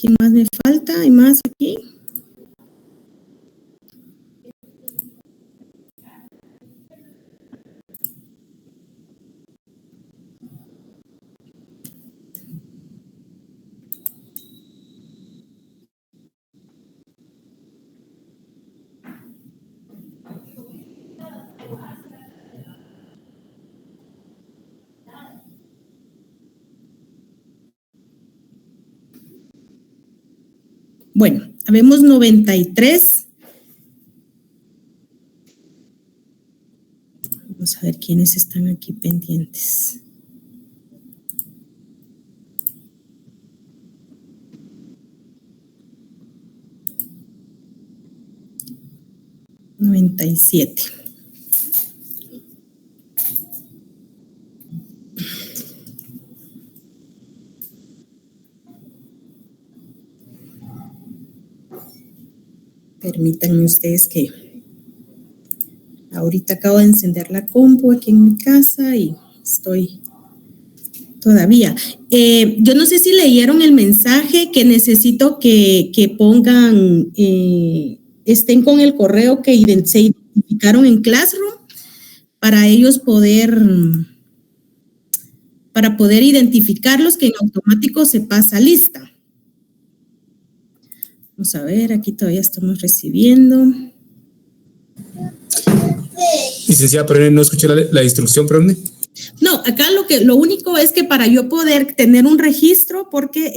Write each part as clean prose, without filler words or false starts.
¿Quién más me falta? ¿Hay más aquí? Bueno, habemos 93. Vamos a ver quiénes están aquí pendientes. $97. Permítanme ustedes que ahorita acabo de encender la compu aquí en mi casa y estoy todavía. Yo no sé si leyeron el mensaje que necesito que pongan, estén con el correo que se identificaron en Classroom para ellos para poder identificarlos, que en automático se pasa lista. Vamos a ver, aquí todavía estamos recibiendo. Licenciada, pero no escuché la instrucción, perdón. No, acá lo único es que para yo poder tener un registro, porque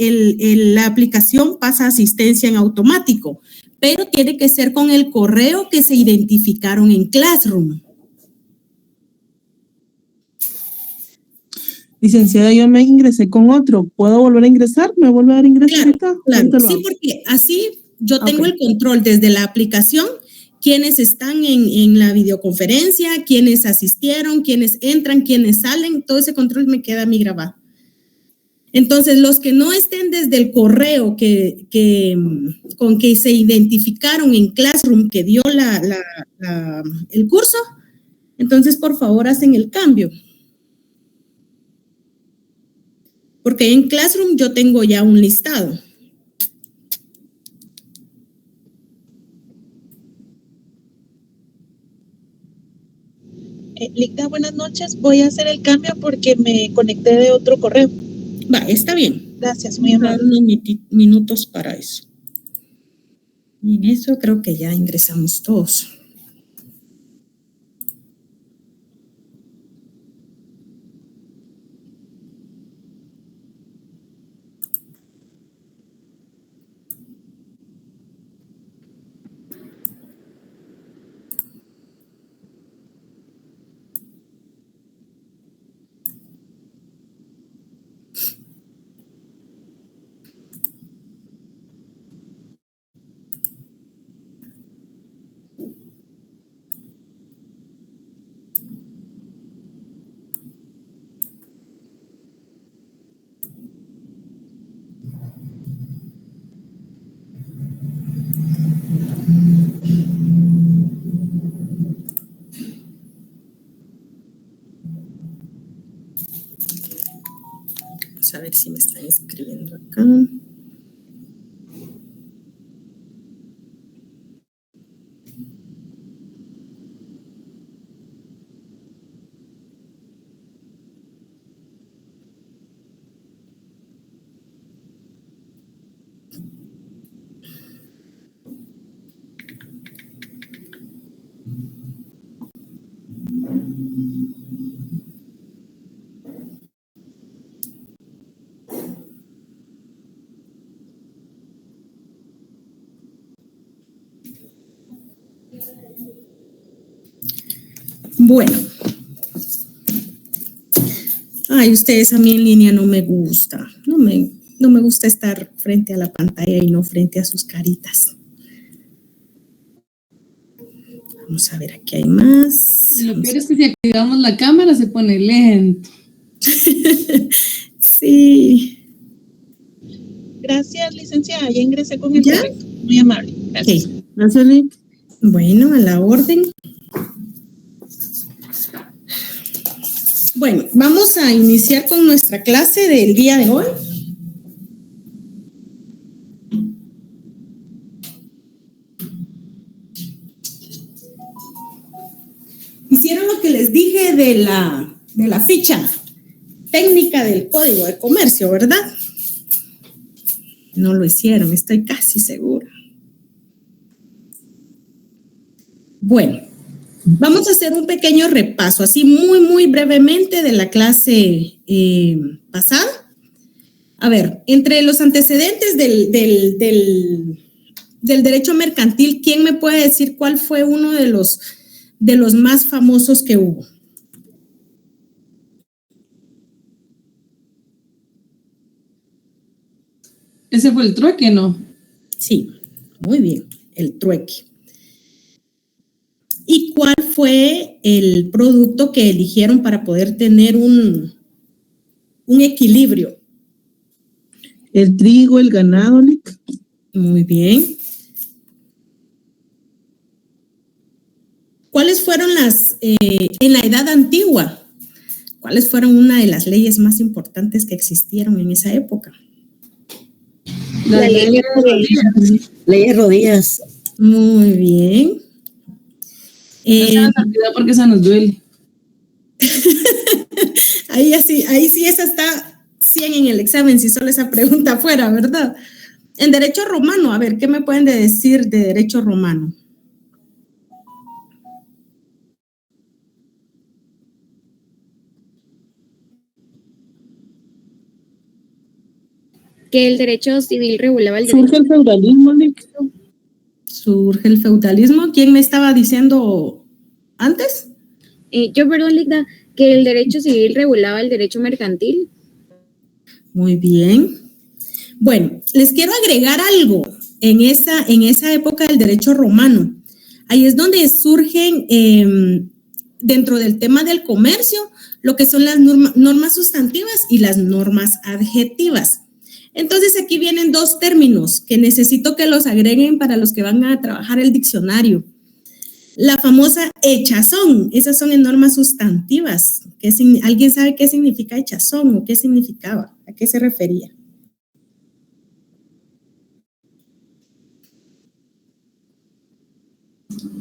la aplicación pasa asistencia en automático, pero tiene que ser con el correo que se identificaron en Classroom. Licenciada, yo me ingresé con otro. ¿Puedo volver a ingresar? ¿Me vuelve a dar ingreso ahorita? Claro. Sí, porque así yo tengo el control desde la aplicación, quiénes están en la videoconferencia, quiénes asistieron, quiénes entran, quiénes salen, todo ese control me queda a mí grabado. Entonces, los que no estén desde el correo con que se identificaron en Classroom que dio el curso, entonces por favor hacen el cambio. Porque en Classroom yo tengo ya un listado. Licta, buenas noches. Voy a hacer el cambio porque me conecté de otro correo. Va, está bien. Gracias, muy amable. Dar unos minutos para eso. Y en eso creo que ya ingresamos todos. Vamos a ver si me están escribiendo acá. Bueno. Ay, ustedes a mí en línea no me gusta. No me gusta estar frente a la pantalla y no frente a sus caritas. Vamos a ver, aquí hay más. Lo peor es que si activamos la cámara se pone lento. Sí. Gracias, licenciada. Ya ingresé con el correcto. Muy amable. Gracias. Okay. Gracias, Lick. Bueno, a la orden. Bueno, vamos a iniciar con nuestra clase del día de hoy. hicieron lo que les dije de la ficha técnica del Código de Comercio, ¿verdad? No lo hicieron, estoy casi segura. Bueno, vamos a hacer un pequeño repaso, así muy brevemente de la clase pasada. A ver, entre los antecedentes del derecho mercantil, ¿quién me puede decir cuál fue uno de los más famosos que hubo? Ese fue el trueque, ¿no? Sí, muy bien, el trueque. ¿Y cuál fue el producto que eligieron para poder tener un equilibrio? El trigo, el ganado, Lic. Muy bien. ¿Cuáles fueron en la Edad Antigua, cuáles fueron una de las leyes más importantes que existieron en esa época? La ley de rodillas. Muy bien. No se nos olvida porque esa nos duele. Ahí sí, esa está 100 en el examen, si solo esa pregunta fuera, ¿verdad? En derecho romano, a ver, ¿qué me pueden decir de derecho romano? Que el derecho civil regulaba el derecho. Surge el feudalismo, Lic. Surge el feudalismo. ¿Quién me estaba diciendo antes? Perdón, Ligda, que el derecho civil regulaba el derecho mercantil. Muy bien. Bueno, les quiero agregar algo en esa época del derecho romano. Ahí es donde surgen, dentro del tema del comercio, lo que son las normas sustantivas y las normas adjetivas. Entonces, aquí vienen dos términos que necesito que los agreguen para los que van a trabajar el diccionario. La famosa echazón, esas son en normas sustantivas. ¿Alguien sabe qué significa echazón o qué significaba? ¿A qué se refería?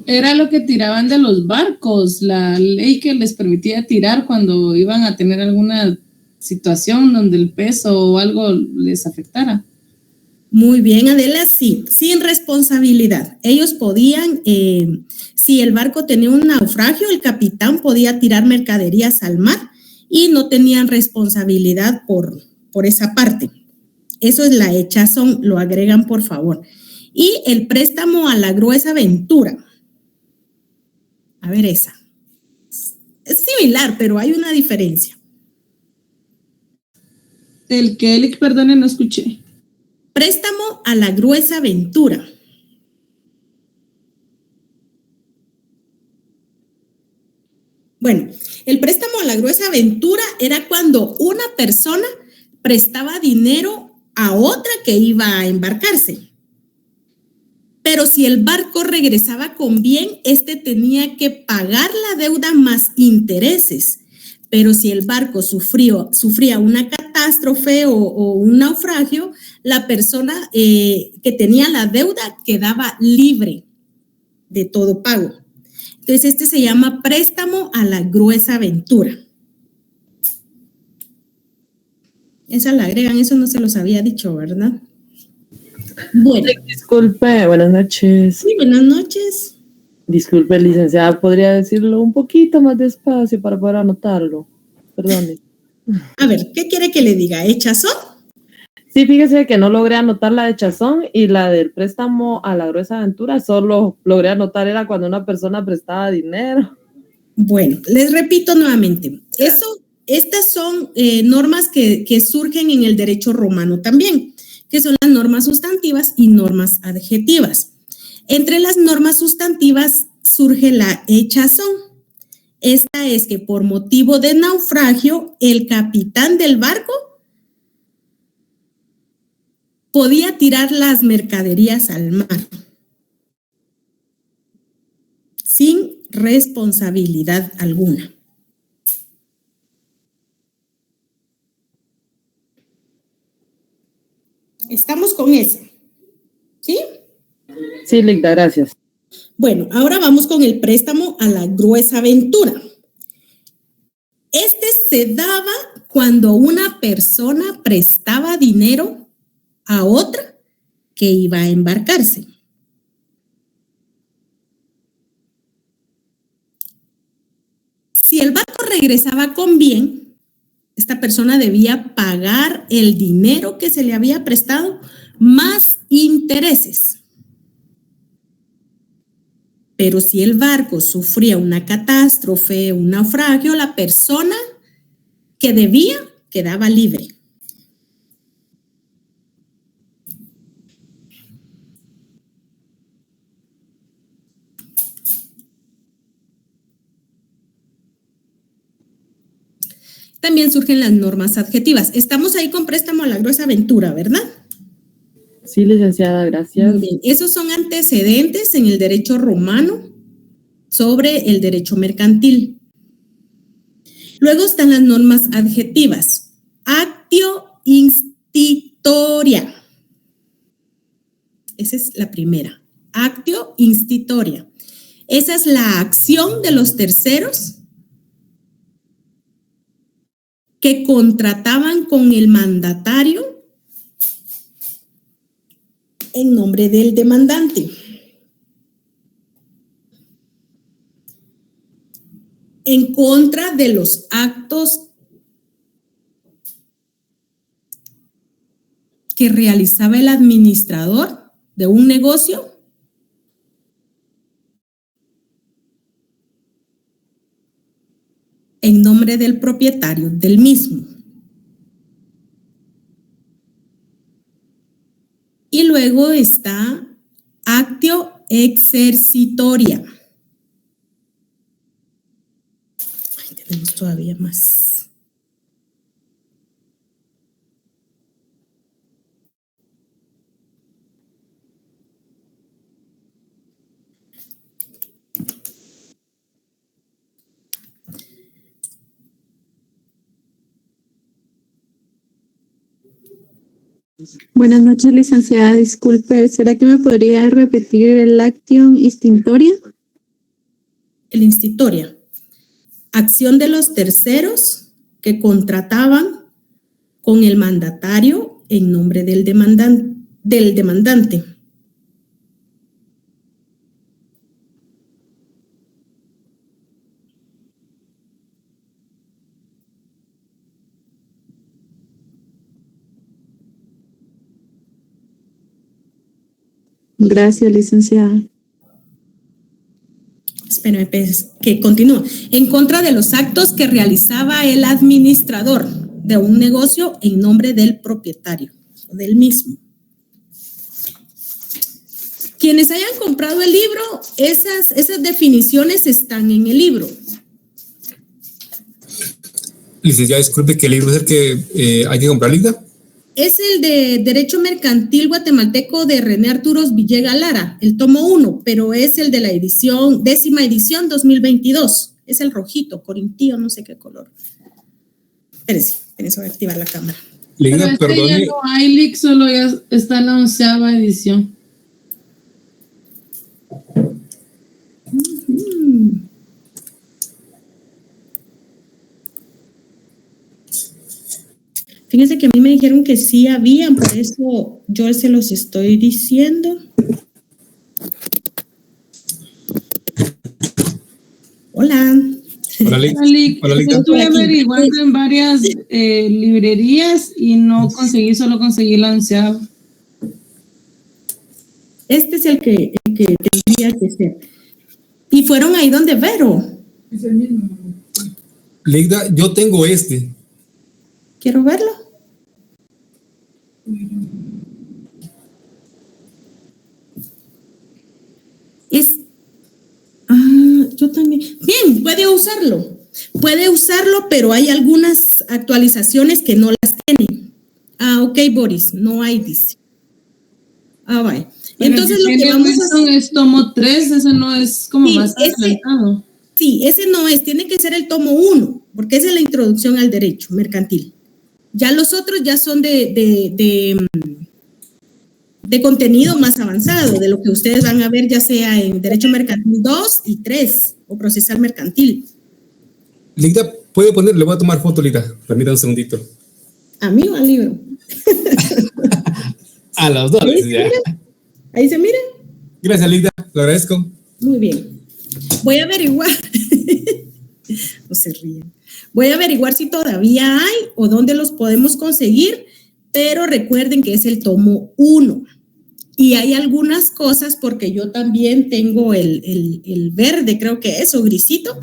Era lo que tiraban de los barcos, la ley que les permitía tirar cuando iban a tener alguna situación donde el peso o algo les afectara. Muy bien, Adela, sí, sin responsabilidad. Ellos podían, si el barco tenía un naufragio, el capitán podía tirar mercaderías al mar y no tenían responsabilidad por esa parte. Eso es la echazón, lo agregan por favor. Y el préstamo a la gruesa ventura. A ver esa. Es similar, pero hay una diferencia. El que, Lic, perdone, no escuché. Préstamo a la gruesa ventura. Bueno, el préstamo a la gruesa ventura era cuando una persona prestaba dinero a otra que iba a embarcarse. Pero si el barco regresaba con bien, este tenía que pagar la deuda más intereses. Pero si el barco sufría una catástrofe o un naufragio, la persona que tenía la deuda quedaba libre de todo pago. Entonces, este se llama préstamo a la gruesa ventura. Esa la agregan, eso no se los había dicho, ¿verdad? Bueno. Disculpe, buenas noches. Sí, buenas noches. Disculpe, licenciada, ¿podría decirlo un poquito más despacio para poder anotarlo? Perdone. A ver, ¿qué quiere que le diga? ¿Echazón? Sí, fíjese que no logré anotar la de echazón y la del préstamo a la gruesa aventura, solo logré anotar era cuando una persona prestaba dinero. Bueno, les repito nuevamente, estas son normas que surgen en el derecho romano también, que son las normas sustantivas y normas adjetivas. Entre las normas sustantivas surge la echazón. Esta es que por motivo de naufragio, el capitán del barco podía tirar las mercaderías al mar sin responsabilidad alguna. Estamos con eso, ¿sí? Sí, Linda, gracias. Bueno, ahora vamos con el préstamo a la gruesa aventura. Este se daba cuando una persona prestaba dinero a otra que iba a embarcarse. Si el barco regresaba con bien, esta persona debía pagar el dinero que se le había prestado más intereses. Pero si el barco sufría una catástrofe, un naufragio, la persona que debía quedaba libre. También surgen las normas adjetivas. Estamos ahí con préstamo a la gruesa aventura, ¿verdad? Sí, licenciada, gracias. Muy bien. Esos son antecedentes en el derecho romano sobre el derecho mercantil. Luego están las normas adjetivas. Actio institoria. Esa es la primera. Actio institoria. Esa es la acción de los terceros que contrataban con el mandatario en nombre del demandante. En contra de los actos que realizaba el administrador de un negocio en nombre del propietario del mismo. Y luego está actio exercitoria. Ay, tenemos todavía más. Buenas noches, licenciada. Disculpe, ¿será que me podría repetir el actio instintoria? El institoria. Acción de los terceros que contrataban con el mandatario en nombre del demandante. Gracias, licenciada. Espérame, que continúa. En contra de los actos que realizaba el administrador de un negocio en nombre del propietario o del mismo. Quienes hayan comprado el libro, esas definiciones están en el libro. Licenciada, disculpe, ¿qué libro es el que hay que comprar, Linda? Es el de Derecho Mercantil Guatemalteco de René Arturos Villegas Lara, el tomo 1, pero es el de la edición, 10ª edición 2022. Es el rojito, corintío, no sé qué color. Espérense, voy a activar la cámara. Linda, perdone. Ya no hay leak, solo ya está en la 11ª edición. Fíjense que a mí me dijeron que sí habían, por eso yo se los estoy diciendo. Hola. Hola, Lick. Estuve averiguando en varias librerías y no conseguí, solo conseguí la 11ª. Este es el que tendría que ser. Y fueron ahí donde Vero. Es el mismo. Ligda, yo tengo este. Quiero verlo. Yo también. Bien, puede usarlo. Puede usarlo, pero hay algunas actualizaciones que no las tienen. Ok, Boris, no hay, dice. Vaya. Entonces lo que vamos a hacer es tomo 3, ese no es como sí, más adelantado. Sí, ese no es, tiene que ser el tomo 1, porque esa es la introducción al derecho mercantil. Ya los otros ya son de contenido más avanzado, de lo que ustedes van a ver ya sea en Derecho Mercantil 2 y 3 o Procesal Mercantil. Ligda, puede poner, le voy a tomar foto, Ligda. Permítame un segundito. ¿A mí o al libro? A los dos. Ahí se mira. Gracias, Ligda, lo agradezco. Muy bien. Voy a averiguar. No se ríen. Voy a averiguar si todavía hay o dónde los podemos conseguir, pero recuerden que es el tomo 1. Y hay algunas cosas, porque yo también tengo el verde, creo que es, o grisito,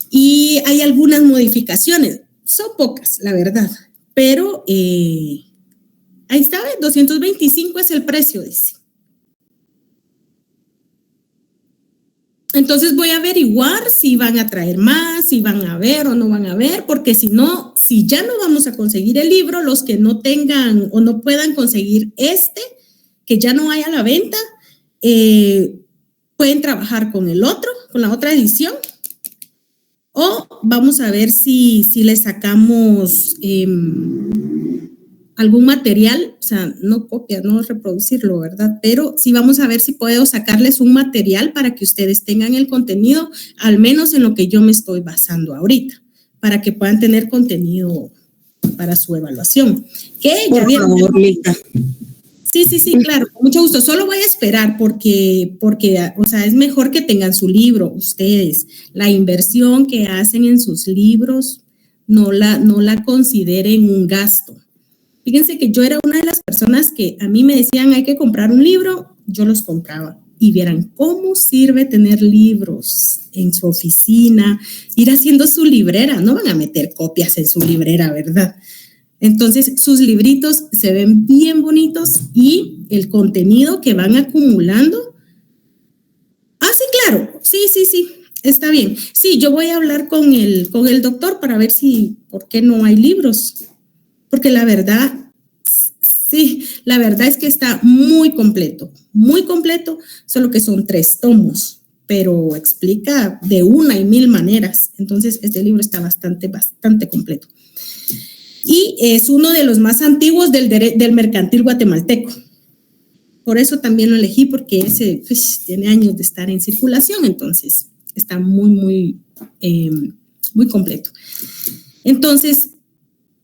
y hay algunas modificaciones. Son pocas, la verdad, pero ahí está, 225 es el precio, dice. Entonces voy a averiguar si van a traer más, si van a ver o no van a ver, porque si no, si ya no vamos a conseguir el libro, los que no tengan o no puedan conseguir que ya no hay a la venta, pueden trabajar con el otro, con la otra edición, o vamos a ver si le sacamos algún material, o sea, no copias, no reproducirlo, ¿verdad? Pero sí vamos a ver si puedo sacarles un material para que ustedes tengan el contenido, al menos en lo que yo me estoy basando ahorita, para que puedan tener contenido para su evaluación. ¿Qué? Por favor, Lita. Sí, claro, con mucho gusto. Solo voy a esperar porque, o sea, es mejor que tengan su libro ustedes. La inversión que hacen en sus libros no la consideren un gasto. Fíjense que yo era una de las personas que a mí me decían hay que comprar un libro, yo los compraba. Y vieran cómo sirve tener libros en su oficina, ir haciendo su librera. No van a meter copias en su librera, ¿verdad? Entonces, sus libritos se ven bien bonitos y el contenido que van acumulando. Ah, sí, claro. Sí, está bien. Sí, yo voy a hablar con el doctor para ver por qué no hay libros. Porque la verdad, sí, la verdad es que está muy completo, solo que son 3 tomos, pero explica de una y mil maneras. Entonces, este libro está bastante completo. Y es uno de los más antiguos del mercantil guatemalteco. Por eso también lo elegí, porque ese tiene años de estar en circulación, entonces está muy completo. Entonces,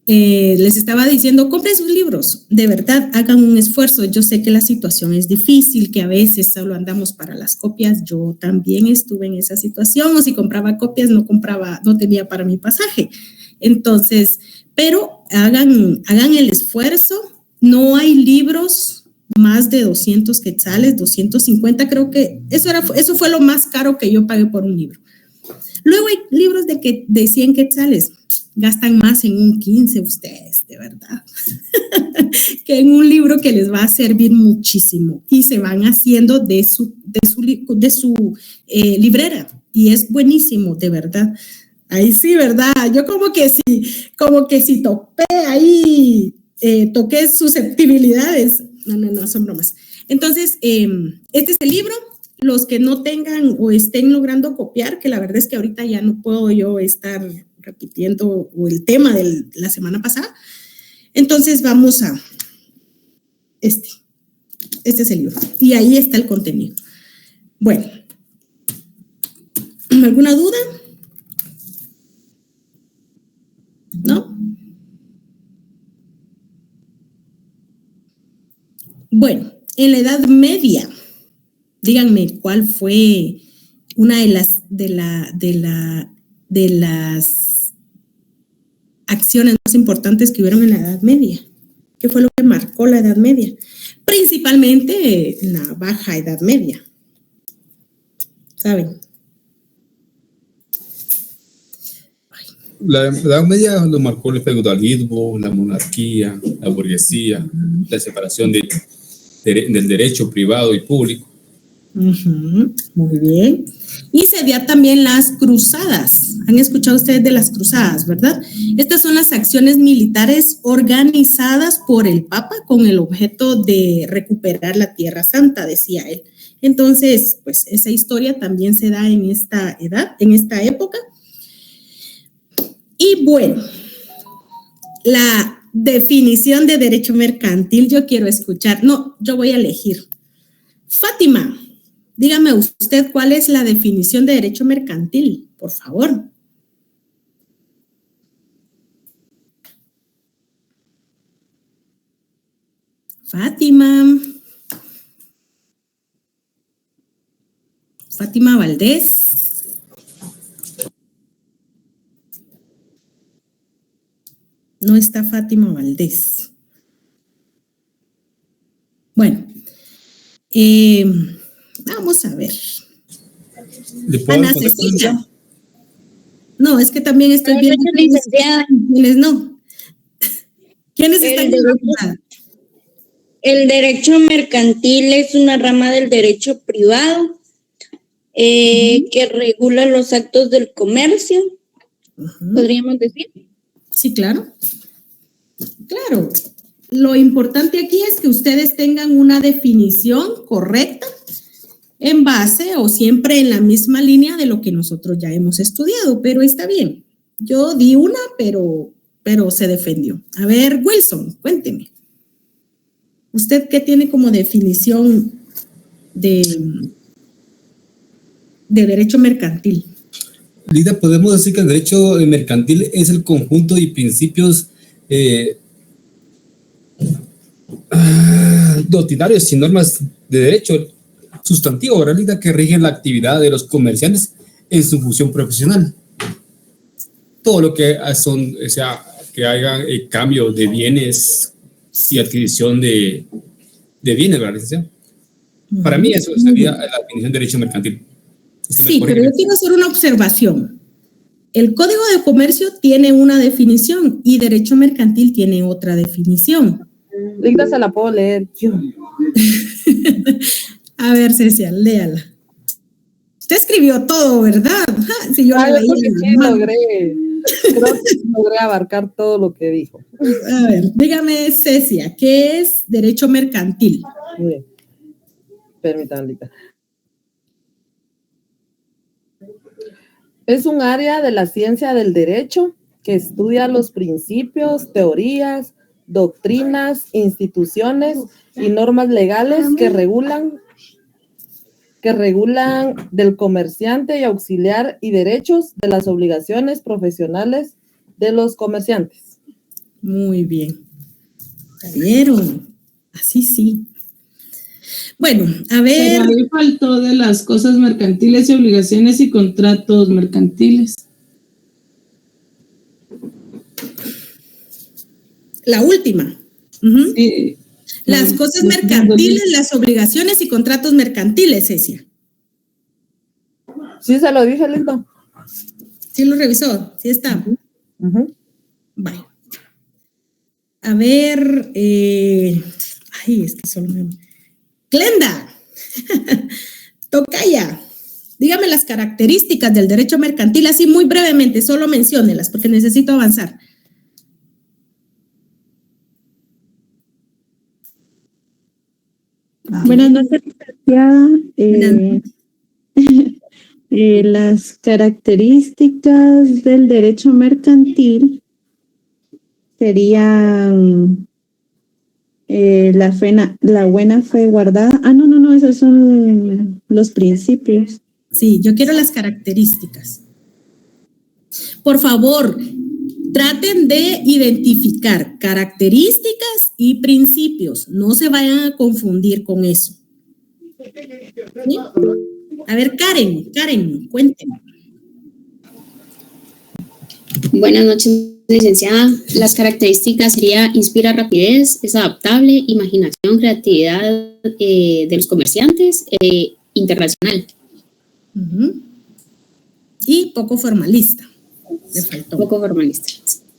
les estaba diciendo, compren sus libros, de verdad, hagan un esfuerzo. Yo sé que la situación es difícil, que a veces solo andamos para las copias. Yo también estuve en esa situación, o si compraba copias, no tenía para mi pasaje. Entonces, pero hagan el esfuerzo. No hay libros más de 200 quetzales, 250, creo que eso fue lo más caro que yo pagué por un libro. Luego hay libros de 100 quetzales, gastan más en un 15 ustedes, de verdad, que en un libro que les va a servir muchísimo, y se van haciendo de su librera, y es buenísimo, de verdad. Ahí sí, ¿verdad? Yo como que si toqué susceptibilidades. No, son bromas. Entonces, este es el libro. Los que no tengan o estén logrando copiar, que la verdad es que ahorita ya no puedo yo estar repitiendo el tema de la semana pasada. Entonces, vamos a este es el libro. Y ahí está el contenido. Bueno, ¿alguna duda? ¿No? Bueno, en la Edad Media, díganme cuál fue una de las acciones más importantes que hubieron en la Edad Media. ¿Qué fue lo que marcó la Edad Media? Principalmente la Baja Edad Media. ¿Saben? La Edad Media lo marcó el feudalismo, la monarquía, la burguesía, la separación del derecho privado y público. Muy bien. Y se dio también las cruzadas. Han escuchado ustedes de las cruzadas, ¿verdad? Estas son las acciones militares organizadas por el Papa con el objeto de recuperar la Tierra Santa, decía él. Entonces, pues esa historia también se da en esta época. Y bueno, definición de derecho mercantil yo quiero escuchar. No, yo voy a elegir. Fátima, dígame usted cuál es la definición de derecho mercantil, por favor. Fátima Valdés. No está Fátima Valdés. Bueno, vamos a ver. Ana Cecilia. No, es que también estoy viendo quiénes no. ¿Quiénes están en el derecho mercantil es una rama del derecho privado que regula los actos del comercio, podríamos decir. Sí, claro. Claro. Lo importante aquí es que ustedes tengan una definición correcta en base o siempre en la misma línea de lo que nosotros ya hemos estudiado, pero está bien. Yo di una, pero se defendió. A ver, Wilson, cuénteme. ¿Usted qué tiene como definición de derecho mercantil? Lida, podemos decir que el derecho mercantil es el conjunto de principios doctrinarios y normas de derecho sustantivo, ¿verdad, Lida? Que rigen la actividad de los comerciantes en su función profesional. Todo lo que son, o sea, que hagan cambio de bienes y adquisición de bienes, ¿verdad? Para mí eso sería la definición de derecho mercantil. Sí, pero yo quiero hacer una observación. El Código de Comercio tiene una definición y derecho mercantil tiene otra definición. Lida se la puedo leer yo. A ver, Cecia, léala. Usted escribió todo, ¿verdad? Si yo leí, sí, creo que logré abarcar todo lo que dijo. A ver, dígame, Cecia, ¿qué es derecho mercantil? Muy bien. Permítanme, Lida. Es un área de la ciencia del derecho que estudia los principios, teorías, doctrinas, instituciones y normas legales que regulan del comerciante y auxiliar y derechos de las obligaciones profesionales de los comerciantes. Muy bien. ¿Vieron? Así sí. Bueno, a ver. Pero ahí faltó de las cosas mercantiles y obligaciones y contratos mercantiles. La última. Sí. Las cosas mercantiles, las obligaciones y contratos mercantiles, Cecia. Sí, se lo dije, Lindo. Sí lo revisó, sí está. Vale. A ver, es que solo me... Glenda, tocaya, dígame las características del derecho mercantil, así muy brevemente, solo menciónelas, porque necesito avanzar. Buenas noches, las características del derecho mercantil serían la buena fe guardada. No, esos son los principios. Sí, yo quiero las características. Por favor, traten de identificar características y principios. No se vayan a confundir con eso. ¿Sí? A ver, Karen, cuéntenme. Buenas noches, licenciada. Las características sería inspira rapidez, es adaptable, imaginación, creatividad de los comerciantes, internacional. Y poco formalista. Le faltó. Poco formalista.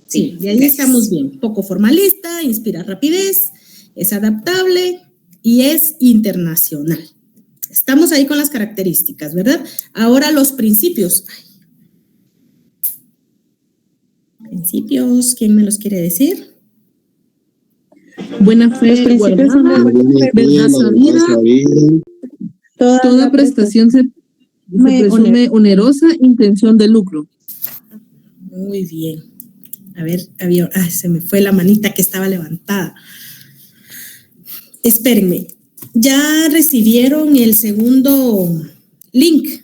Sí, de ahí estamos bien. Poco formalista, inspira rapidez, es adaptable y es internacional. Estamos ahí con las características, ¿verdad? Ahora los principios. Principios, ¿quién me los quiere decir? Buena fe, toda prestación se presume onerosa, intención de lucro. Muy bien. A ver, se me fue la manita que estaba levantada. Espérenme. Ya recibieron el segundo link.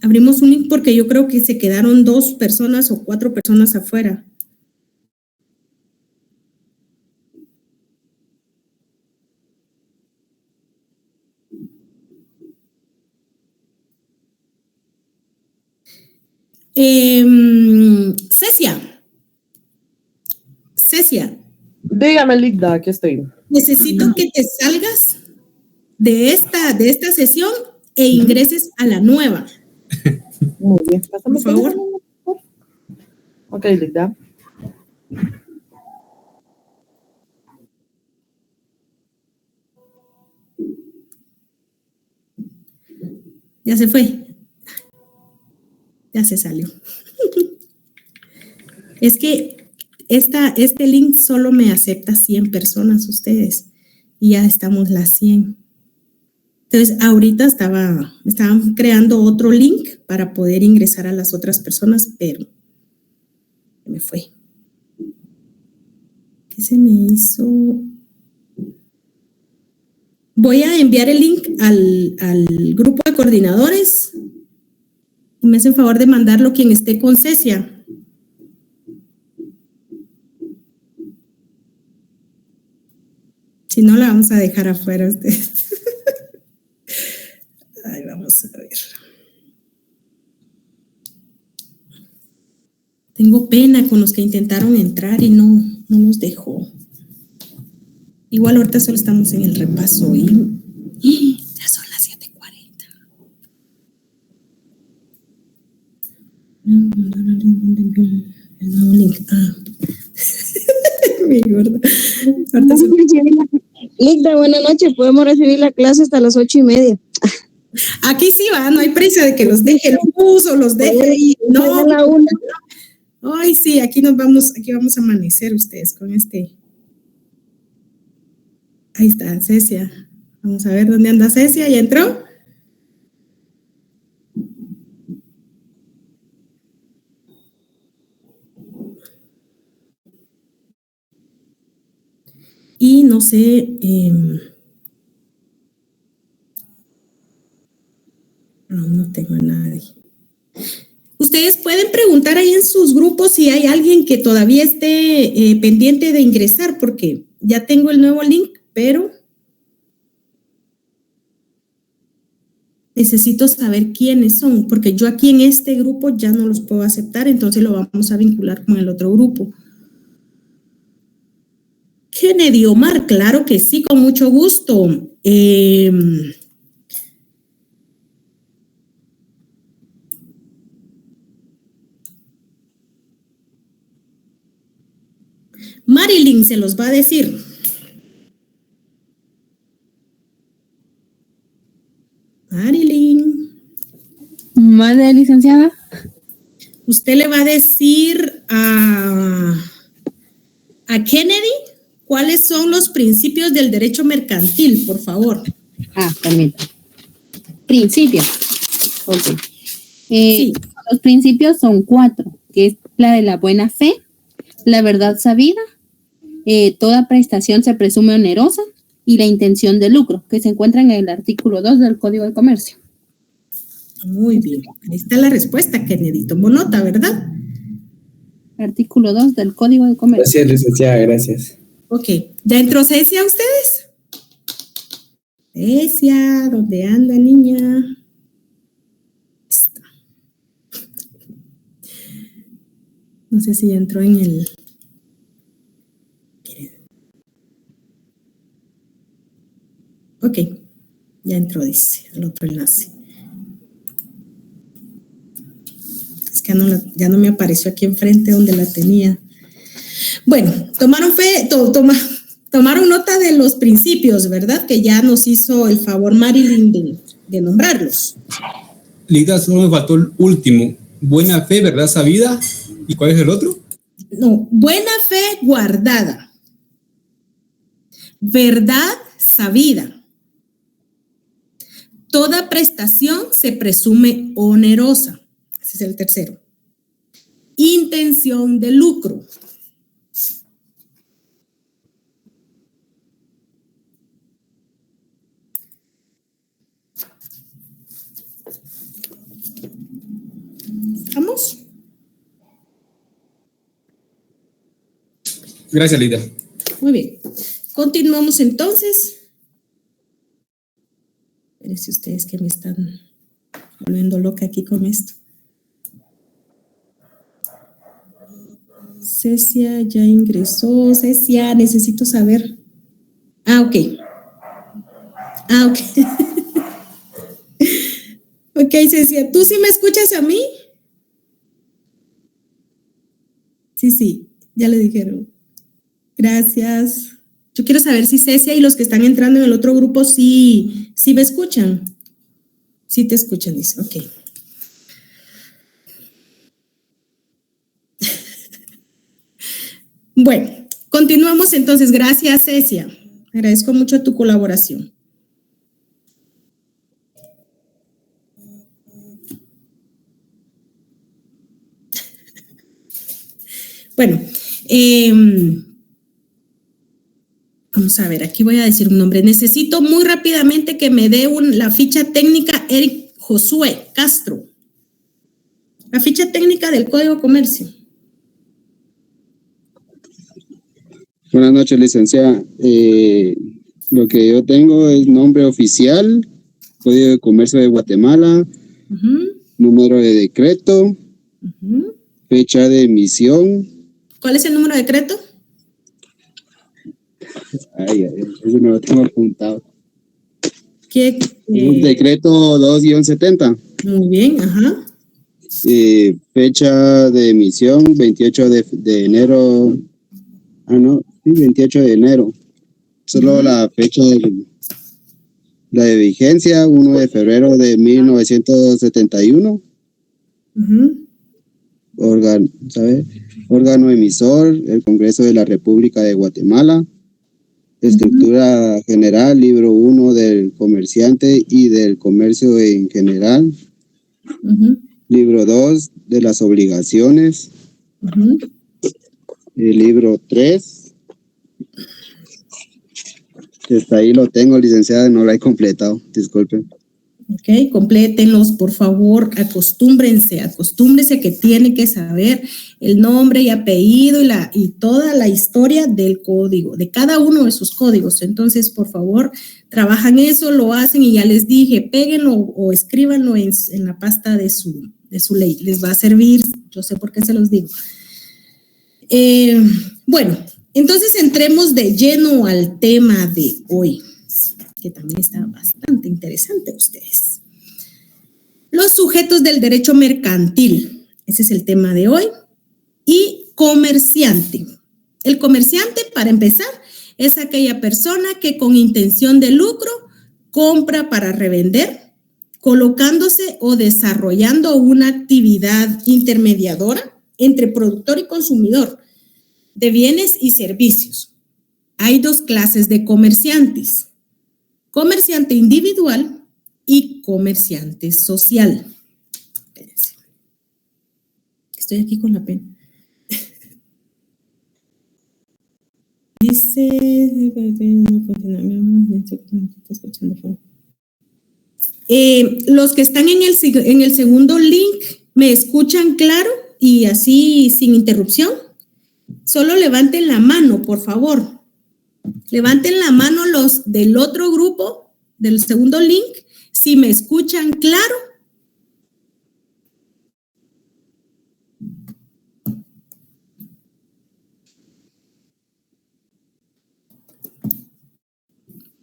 Abrimos un link porque yo creo que se quedaron 2 personas o 4 personas afuera. Cecia. Dígame, Ligda, aquí estoy. Necesito que te salgas de esta sesión e ingreses a la nueva. Muy bien. Pásame, por favor. Ok, Ligda. Ya se fue. Ya se salió. Es que este link solo me acepta 100 personas ustedes y ya estamos las 100. Entonces, ahorita estaban creando otro link para poder ingresar a las otras personas, pero me fue. ¿Qué se me hizo? Voy a enviar el link al grupo de coordinadores. Me hacen favor de mandarlo quien esté con Cecia. Si no, la vamos a dejar afuera ustedes. Ay, vamos a ver. Tengo pena con los que intentaron entrar y no nos dejó. Igual ahorita solo estamos en el repaso y ya son las 7:40. El nuevo link. Mi gorda. Ligda, buenas noches. Podemos recibir la clase hasta las 8:30. Aquí sí va, no hay prisa de que los deje el bus o los deje. No. Ay, sí, aquí vamos a amanecer ustedes con este. Ahí está, Cecia. Vamos a ver dónde anda Cecia. ¿Ya entró? Y no sé, no tengo a nadie. Ustedes pueden preguntar ahí en sus grupos si hay alguien que todavía esté pendiente de ingresar, porque ya tengo el nuevo link, pero necesito saber quiénes son, porque yo aquí en este grupo ya no los puedo aceptar, entonces lo vamos a vincular con el otro grupo. Kennedy Omar, claro que sí, con mucho gusto. Marilyn se los va a decir. Marilyn. Madre licenciada. Usted le va a decir a Kennedy cuáles son los principios del derecho mercantil, por favor. Permítame. Principios. Ok. Sí. Los principios son 4, que es la de la buena fe, la verdad sabida, toda prestación se presume onerosa y la intención de lucro, que se encuentra en el artículo 2 del Código de Comercio. Muy bien. Ahí está la respuesta, Kennedy. Tomó nota, ¿verdad? Artículo 2 del Código de Comercio. Gracias, licenciada, gracias. Ok. ¿Ya entró Cecia ustedes? Cecia, ¿dónde anda, niña? Está. No sé si ya entró en el... Ok. Ya entró, dice, el otro enlace. Es que ya no me apareció aquí enfrente donde la tenía. Bueno, tomaron nota de los principios, ¿verdad? Que ya nos hizo el favor Marilyn de nombrarlos. Lida, solo me faltó el último. Buena fe, verdad sabida. ¿Y cuál es el otro? No, buena fe guardada. Verdad sabida. Toda prestación se presume onerosa. Ese es el tercero. intención de lucro. ¿Vamos? Gracias, Lida. Muy bien. Continuamos entonces. Parece ustedes que me están volviendo loca aquí con esto. Cecia ya ingresó. Cecia, necesito saber. Ok. Ok, Cecia, ¿tú sí me escuchas a mí? Sí, ya le dijeron. Gracias. Yo quiero saber si Cecia y los que están entrando en el otro grupo sí me escuchan. Sí te escuchan, dice. Ok. Bueno, continuamos entonces. Gracias, Cecia. Agradezco mucho tu colaboración. Bueno, vamos a ver, aquí voy a decir un nombre. Necesito muy rápidamente que me dé la ficha técnica Eric Josué Castro. La ficha técnica del Código de Comercio. Buenas noches, licenciada. Lo que yo tengo es nombre oficial, Código de Comercio de Guatemala, número de decreto, fecha de emisión. ¿Cuál es el número de decreto? Eso no lo tengo apuntado. ¿Qué? Decreto 2-70. Muy bien, ajá. Fecha de emisión 28 de enero. 28 de enero. Solo la fecha de vigencia, 1 de febrero de 1971. Órgano emisor, el Congreso de la República de Guatemala. Estructura general, libro 1 del comerciante y del comercio en general. Libro 2 de las obligaciones. El libro 3. Hasta ahí lo tengo, licenciada, no lo he completado, disculpen. Ok, complétenlos, por favor, acostúmbrense que tiene que saber el nombre y apellido y toda la historia del código, de cada uno de sus códigos. Entonces, por favor, trabajan eso, lo hacen y ya les dije, péguenlo o escríbanlo en la pasta de su ley. Les va a servir, yo sé por qué se los digo. Bueno, entonces entremos de lleno al tema de hoy, que también está bastante interesante ustedes. Los sujetos del derecho mercantil, ese es el tema de hoy, y comerciante. El comerciante, para empezar, es aquella persona que con intención de lucro compra para revender, colocándose o desarrollando una actividad intermediadora entre productor y consumidor de bienes y servicios. Hay dos clases de comerciantes: comerciante individual y comerciante social. Espérense. Estoy aquí con la pena. Dice, los que están en el segundo link, ¿me escuchan claro y así sin interrupción? Solo levanten la mano, por favor. Levanten la mano los del otro grupo, del segundo link, si me escuchan claro.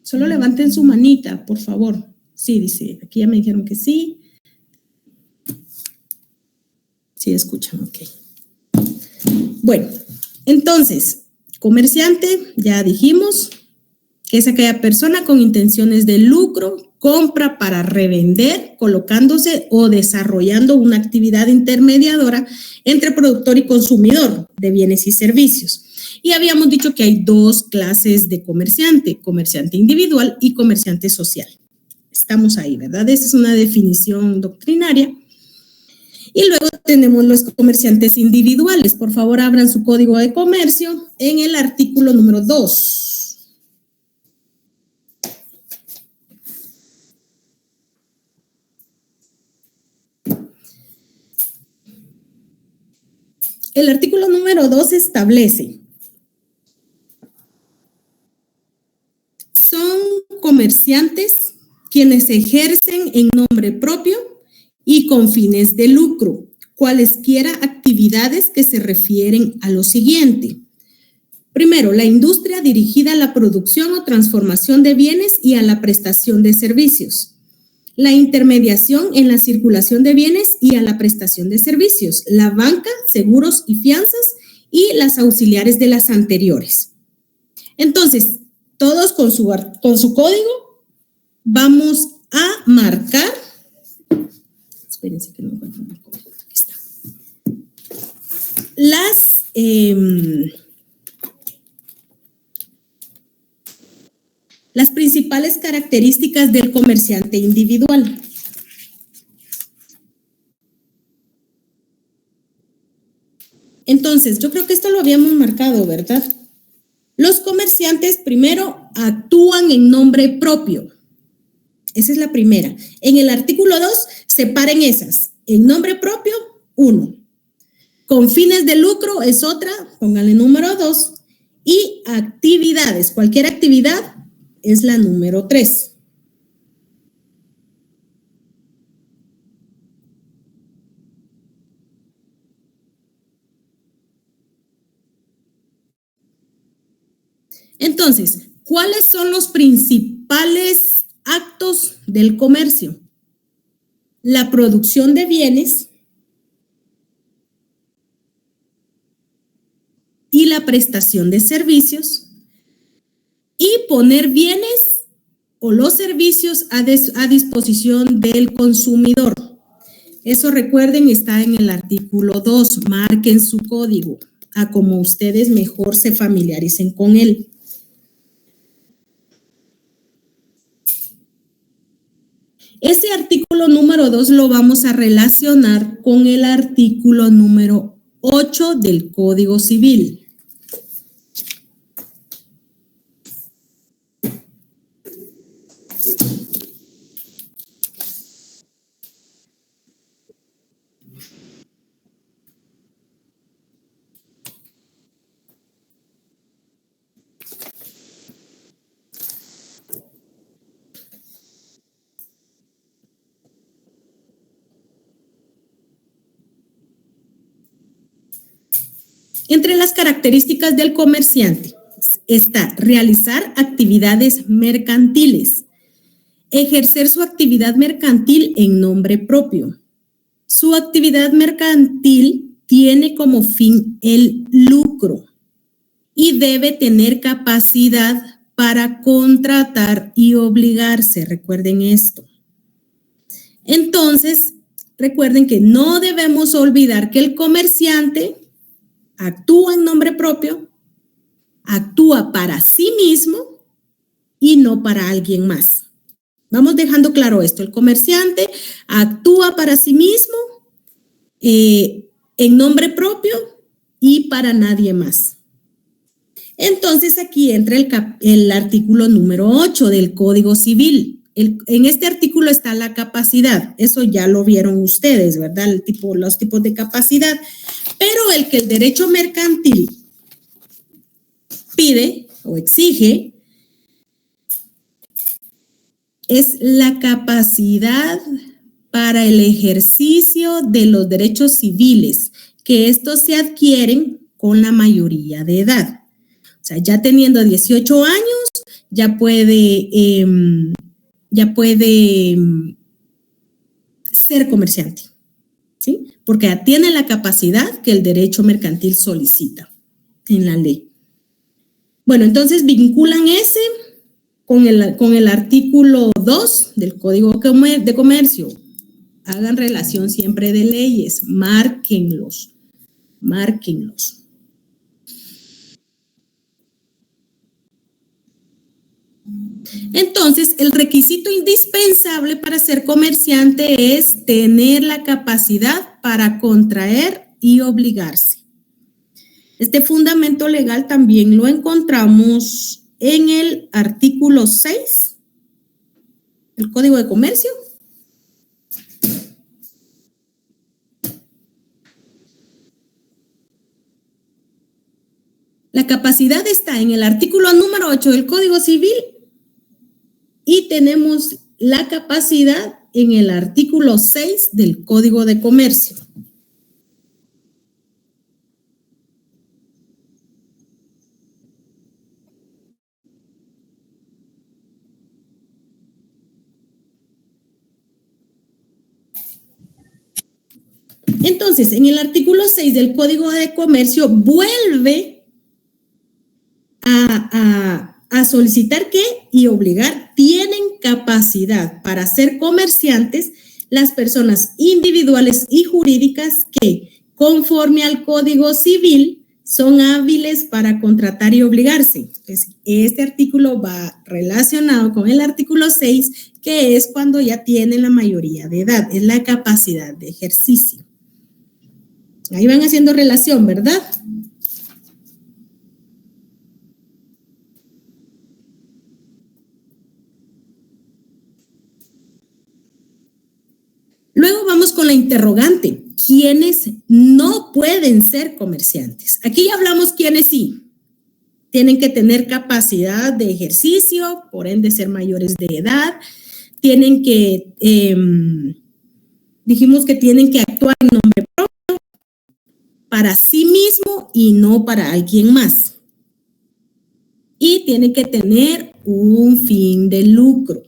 Solo levanten su manita, por favor. Sí, dice, aquí ya me dijeron que sí. Sí, escuchan, ok. Bueno, entonces, comerciante, ya dijimos que es aquella persona con intenciones de lucro, compra para revender, colocándose o desarrollando una actividad intermediadora entre productor y consumidor de bienes y servicios. Y habíamos dicho que hay dos clases de comerciante: comerciante individual y comerciante social. Estamos ahí, ¿verdad? Esa es una definición doctrinaria. Y luego tenemos los comerciantes individuales. Por favor, abran su código de comercio en el artículo número 2. El artículo número 2 establece: son comerciantes quienes ejercen en nombre propio y con fines de lucro cualesquiera actividades que se refieren a lo siguiente. Primero, la industria dirigida a la producción o transformación de bienes y a la prestación de servicios. La intermediación en la circulación de bienes y a la prestación de servicios. La banca, seguros y fianzas y las auxiliares de las anteriores. Entonces, todos con su código vamos a marcar. Espérense que no encuentro el código. Aquí está. Las principales características del comerciante individual. Entonces, yo creo que esto lo habíamos marcado, ¿verdad? Los comerciantes primero actúan en nombre propio. Esa es la primera. En el artículo 2, separen esas. En nombre propio, 1. Con fines de lucro es otra, pónganle número 2. Y actividades, cualquier actividad es la número 3. Entonces, ¿cuáles son los principales actos del comercio? La producción de bienes y la prestación de servicios y poner bienes o los servicios a disposición del consumidor. Eso, recuerden, está en el artículo 2. Marquen su código a como ustedes mejor se familiaricen con él. Ese artículo número 2 lo vamos a relacionar con el artículo número 8 del Código Civil. Entre las características del comerciante está realizar actividades mercantiles, ejercer su actividad mercantil en nombre propio. Su actividad mercantil tiene como fin el lucro y debe tener capacidad para contratar y obligarse. Recuerden esto. Entonces, recuerden que no debemos olvidar que el comerciante actúa en nombre propio, actúa para sí mismo y no para alguien más. Vamos dejando claro esto. El comerciante actúa para sí mismo, en nombre propio y para nadie más. Entonces, aquí entra el artículo número 8 del Código Civil. En este artículo está la capacidad. Eso ya lo vieron ustedes, ¿verdad? Los tipos de capacidad. Pero el que el derecho mercantil pide o exige es la capacidad para el ejercicio de los derechos civiles, que estos se adquieren con la mayoría de edad. O sea, ya teniendo 18 años, ya puede ser comerciante, ¿sí? Porque tiene la capacidad que el derecho mercantil solicita en la ley. Bueno, entonces vinculan ese con el artículo 2 del Código de Comercio. Hagan relación siempre de leyes, márquenlos. Entonces, el requisito indispensable para ser comerciante es tener la capacidad para contraer y obligarse. Este fundamento legal también lo encontramos en el artículo 6 del Código de Comercio. La capacidad está en el artículo número 8 del Código Civil y tenemos la capacidad en el artículo 6 del Código de Comercio. Entonces, en el artículo 6 del Código de Comercio vuelve a solicitar que y obligar, tienen capacidad para ser comerciantes las personas individuales y jurídicas que, conforme al Código Civil, son hábiles para contratar y obligarse. Entonces, este artículo va relacionado con el artículo 6, que es cuando ya tienen la mayoría de edad, es la capacidad de ejercicio. Ahí van haciendo relación, ¿verdad? Luego vamos con la interrogante. ¿Quiénes no pueden ser comerciantes? Aquí ya hablamos quiénes sí. Tienen que tener capacidad de ejercicio, por ende ser mayores de edad. Tienen que, dijimos que tienen que actuar en nombre propio para sí mismo y no para alguien más. Y tienen que tener un fin de lucro.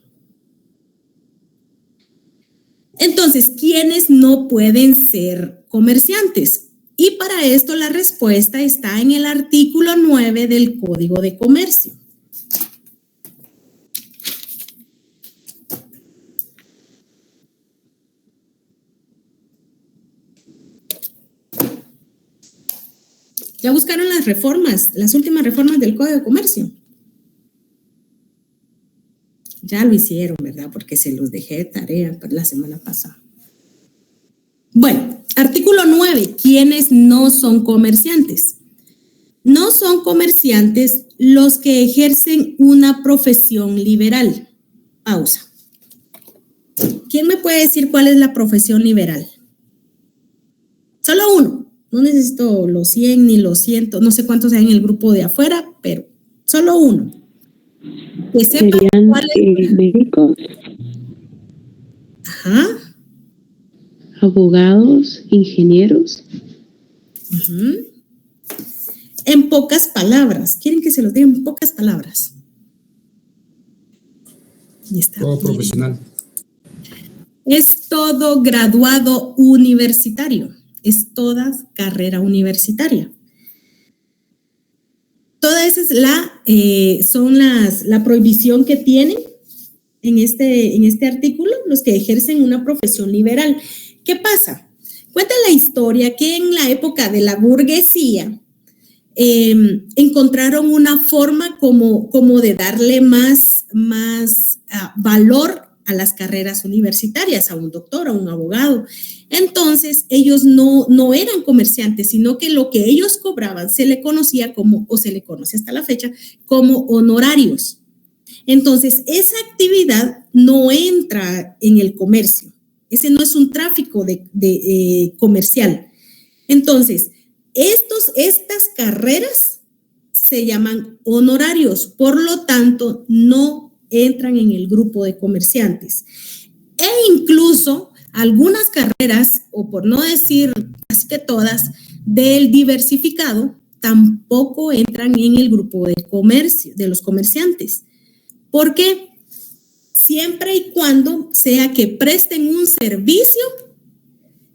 Entonces, ¿quiénes no pueden ser comerciantes? Y para esto la respuesta está en el artículo 9 del Código de Comercio. ¿Ya buscaron las reformas, las últimas reformas del Código de Comercio? Ya lo hicieron, ¿verdad? Porque se los dejé de tarea la semana pasada. Bueno, artículo 9. ¿Quiénes no son comerciantes? No son comerciantes los que ejercen una profesión liberal. Pausa. ¿Quién me puede decir cuál es la profesión liberal? Solo uno. No necesito los 100 ni los 100, no sé cuántos hay en el grupo de afuera, pero solo uno. Que sepan cuáles médicos, ajá, abogados, ingenieros. En pocas palabras, quieren que se los diga en pocas palabras. Y está todo bien. profesional. Es todo graduado universitario, es toda carrera universitaria. Toda esa es la prohibición que tienen en este artículo los que ejercen una profesión liberal. ¿Qué pasa? Cuenta la historia que en la época de la burguesía encontraron una forma como de darle más valor a las carreras universitarias, a un doctor, a un abogado. Entonces, ellos no eran comerciantes, sino que lo que ellos cobraban se le conocía como, o se le conoce hasta la fecha, como honorarios. Entonces, esa actividad no entra en el comercio. Ese no es un tráfico comercial. Entonces, estas carreras se llaman honorarios, por lo tanto, no entran en el grupo de comerciantes. E incluso algunas carreras, o por no decir casi que todas, del diversificado, tampoco entran en el grupo de comercio, de los comerciantes. ¿Por qué? Siempre y cuando sea que presten un servicio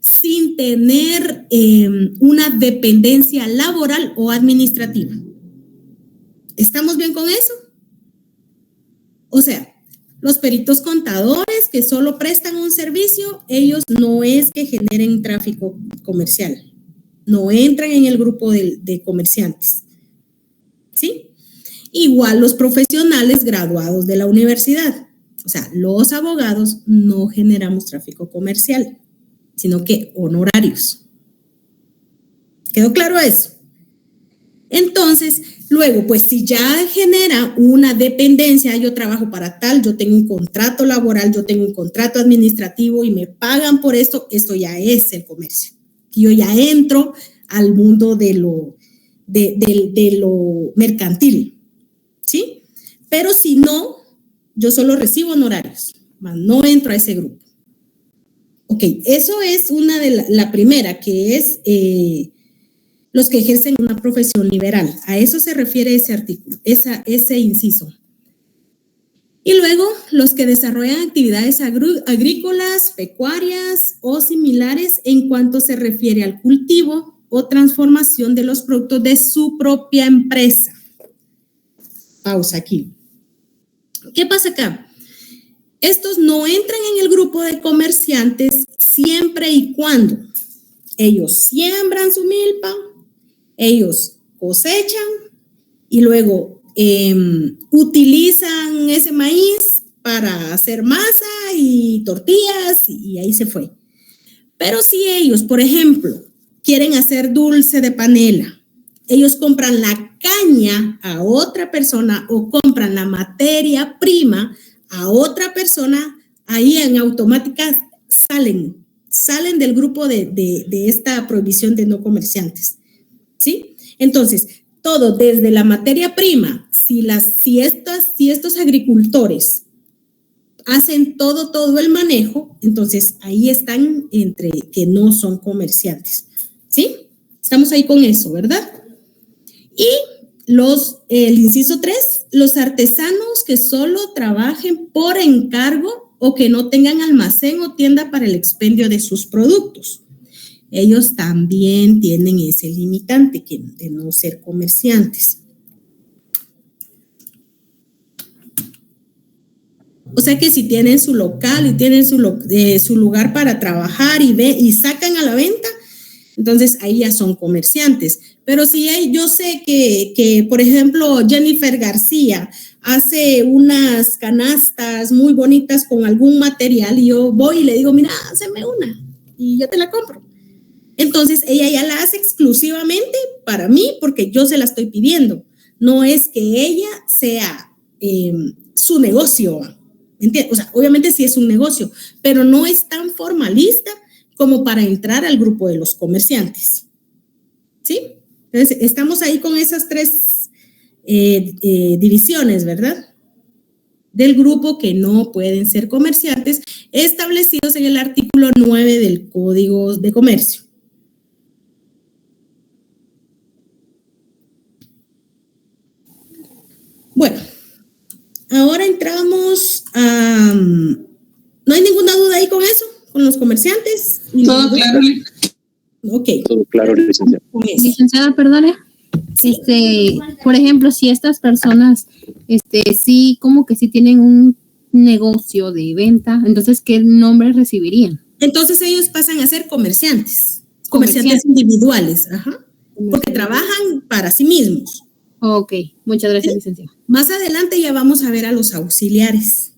sin tener una dependencia laboral o administrativa. ¿Estamos bien con eso? O sea, los peritos contadores que solo prestan un servicio, ellos no es que generen tráfico comercial, no entran en el grupo de comerciantes, ¿sí? Igual los profesionales graduados de la universidad, o sea, los abogados no generamos tráfico comercial. sino que honorarios. ¿Quedó claro eso? Entonces, luego, pues si ya genera una dependencia, yo trabajo para tal, yo tengo un contrato laboral, yo tengo un contrato administrativo y me pagan por esto ya es el comercio. Yo ya entro al mundo de lo mercantil, ¿sí? Pero si no, yo solo recibo honorarios, mas no entro a ese grupo. Ok, eso es una de la primera, que es los que ejercen una profesión liberal. A eso se refiere ese artículo, ese inciso. Y luego, los que desarrollan actividades agrícolas, pecuarias o similares en cuanto se refiere al cultivo o transformación de los productos de su propia empresa. Pausa aquí. ¿Qué pasa acá? Estos no entran en el grupo de comerciantes siempre y cuando ellos siembran su milpa, ellos cosechan y luego utilizan ese maíz para hacer masa y tortillas y ahí se fue. Pero si ellos, por ejemplo, quieren hacer dulce de panela, ellos compran la caña a otra persona o compran la materia prima a otra persona, ahí en automática salen del grupo de esta prohibición de no comerciantes, ¿sí? Entonces, todo desde la materia prima, si estos agricultores hacen todo el manejo, entonces ahí están entre que no son comerciantes, ¿sí? Estamos ahí con eso, ¿verdad? Y el inciso 3, los artesanos que solo trabajen por encargo o que no tengan almacén o tienda para el expendio de sus productos. Ellos también tienen ese limitante de no ser comerciantes. O sea que si tienen su local y tienen su lugar para trabajar y sacan a la venta, entonces ahí ya son comerciantes. Pero si yo sé que, por ejemplo, Jennifer García hace unas canastas muy bonitas con algún material y yo voy y le digo, mira, hazme una y yo te la compro. Entonces ella ya la hace exclusivamente para mí porque yo se la estoy pidiendo. No es que ella sea su negocio, ¿entiendes? O sea, obviamente sí es un negocio, pero no es tan formalista como para entrar al grupo de los comerciantes, ¿sí? Entonces, estamos ahí con esas tres divisiones, ¿verdad? Del grupo que no pueden ser comerciantes establecidos en el artículo 9 del Código de Comercio. Bueno, ahora entramos a... ¿No hay ninguna duda ahí con eso? ¿Con los comerciantes? Todo claro. Ok. Todo claro, licenciada. Licenciada, perdone. Por ejemplo, si estas personas, sí, como que sí tienen un negocio de venta, entonces, ¿qué nombre recibirían? Entonces, ellos pasan a ser comerciantes individuales, ajá, porque trabajan para sí mismos. Ok, muchas gracias, licenciada. Más adelante ya vamos a ver a los auxiliares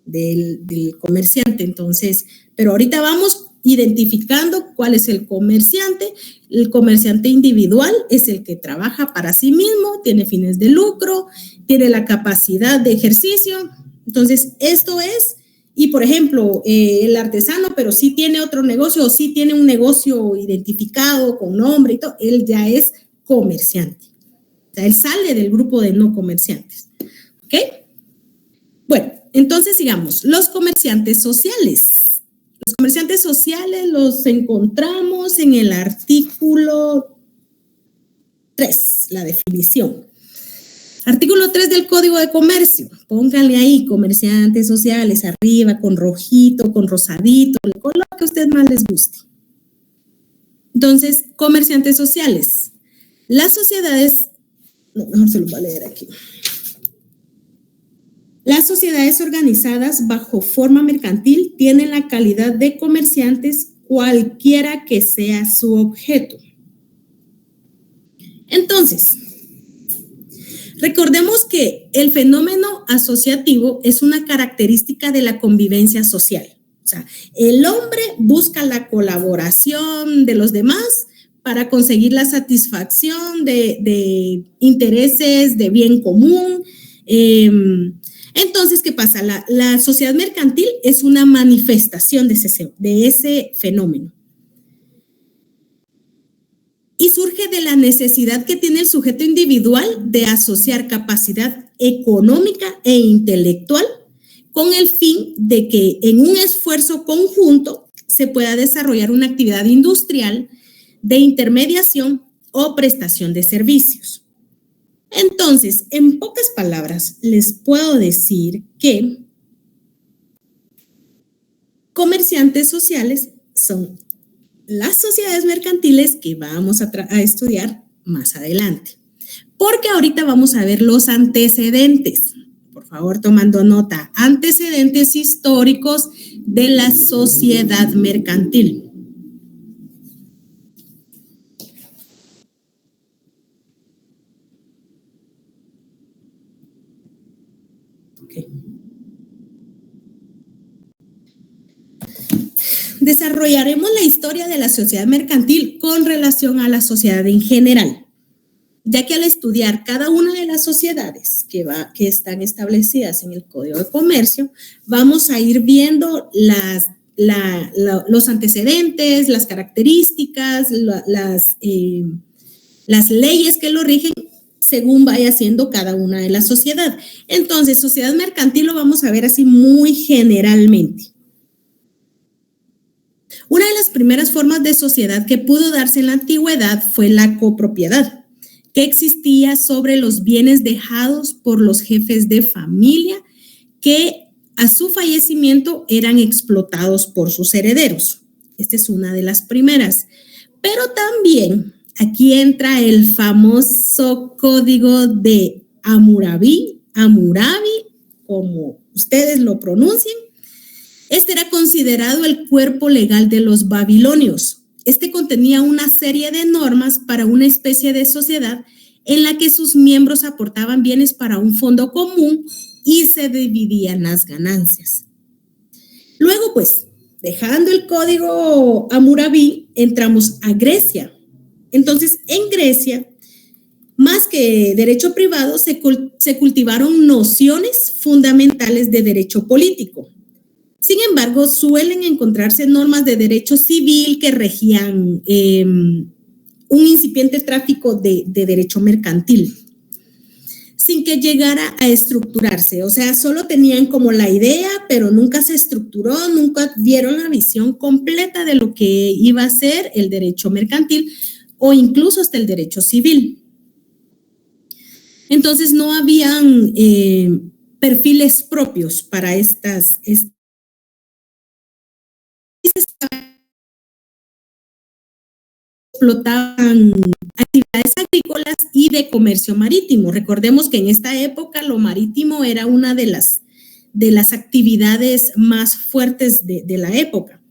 del comerciante, entonces, pero ahorita vamos identificando cuál es el comerciante. El comerciante individual es el que trabaja para sí mismo, tiene fines de lucro, tiene la capacidad de ejercicio. Entonces, esto es, y por ejemplo, el artesano, pero sí tiene otro negocio o sí tiene un negocio identificado con nombre y todo, él ya es comerciante. O sea, él sale del grupo de no comerciantes. ¿Ok? Bueno, entonces sigamos. Los comerciantes sociales. Los comerciantes sociales los encontramos en el artículo 3, la definición. Artículo 3 del Código de Comercio. Pónganle ahí comerciantes sociales arriba, con rojito, con rosadito, el color que a usted más les guste. Entonces, comerciantes sociales. Las sociedades, no, mejor se los voy a leer aquí. Las sociedades organizadas bajo forma mercantil tienen la calidad de comerciantes cualquiera que sea su objeto. Entonces, recordemos que el fenómeno asociativo es una característica de la convivencia social. O sea, el hombre busca la colaboración de los demás para conseguir la satisfacción de intereses de bien común. Entonces, ¿qué pasa? La sociedad mercantil es una manifestación de ese fenómeno. Y surge de la necesidad que tiene el sujeto individual de asociar capacidad económica e intelectual con el fin de que en un esfuerzo conjunto se pueda desarrollar una actividad industrial de intermediación o prestación de servicios. Entonces, en pocas palabras, les puedo decir que comerciantes sociales son las sociedades mercantiles que vamos a estudiar más adelante. Porque ahorita vamos a ver los antecedentes. Por favor, tomando nota, antecedentes históricos de la sociedad mercantil. Okay. Desarrollaremos la historia de la sociedad mercantil con relación a la sociedad en general, ya que al estudiar cada una de las sociedades que están establecidas en el Código de Comercio, vamos a ir viendo los antecedentes, las características, las leyes que lo rigen según vaya siendo cada una de las sociedades. Entonces, sociedad mercantil lo vamos a ver así muy generalmente. Una de las primeras formas de sociedad que pudo darse en la antigüedad fue la copropiedad, que existía sobre los bienes dejados por los jefes de familia que a su fallecimiento eran explotados por sus herederos. Esta es una de las primeras. Pero también aquí entra el famoso código de Hammurabi, como ustedes lo pronuncien. Este era considerado el cuerpo legal de los babilonios. Este contenía una serie de normas para una especie de sociedad en la que sus miembros aportaban bienes para un fondo común y se dividían las ganancias. Luego, pues, dejando el código Hammurabi, entramos a Grecia. Entonces, en Grecia, más que derecho privado, se cultivaron nociones fundamentales de derecho político. Sin embargo, suelen encontrarse normas de derecho civil que regían un incipiente tráfico de derecho mercantil, sin que llegara a estructurarse. O sea, solo tenían como la idea, pero nunca se estructuró, nunca dieron la visión completa de lo que iba a ser el derecho mercantil o incluso hasta el derecho civil. Entonces, no habían perfiles propios para estas explotaban actividades agrícolas y de comercio marítimo. Recordemos que en esta época lo marítimo era una de las actividades más fuertes de la época,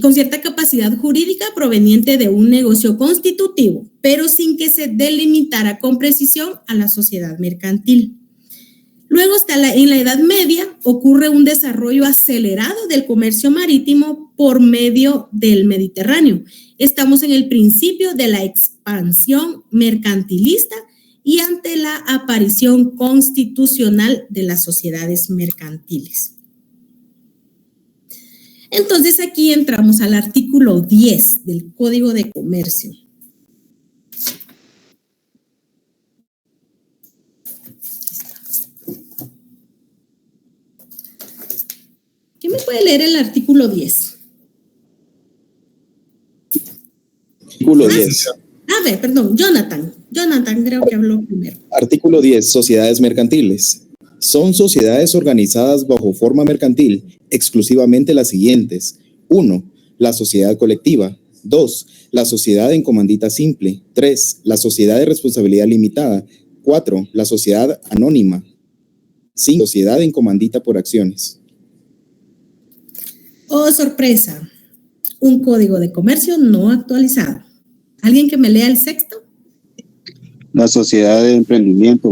con cierta capacidad jurídica proveniente de un negocio constitutivo, pero sin que se delimitara con precisión a la sociedad mercantil. Luego, en la Edad Media, ocurre un desarrollo acelerado del comercio marítimo por medio del Mediterráneo. Estamos en el principio de la expansión mercantilista y ante la aparición constitucional de las sociedades mercantiles. Entonces, aquí entramos al artículo 10 del Código de Comercio. ¿Quién me puede leer el artículo 10? Artículo 10. A ver, perdón, Jonathan creo que habló primero. Artículo 10. Sociedades mercantiles. Son sociedades organizadas bajo forma mercantil exclusivamente las siguientes. 1. La sociedad colectiva. 2. La sociedad en comandita simple. 3. La sociedad de responsabilidad limitada. 4. La sociedad anónima. 5. Sociedad en comandita por acciones. Oh, sorpresa. Un código de comercio no actualizado. ¿Alguien que me lea el sexto? La sociedad de emprendimiento.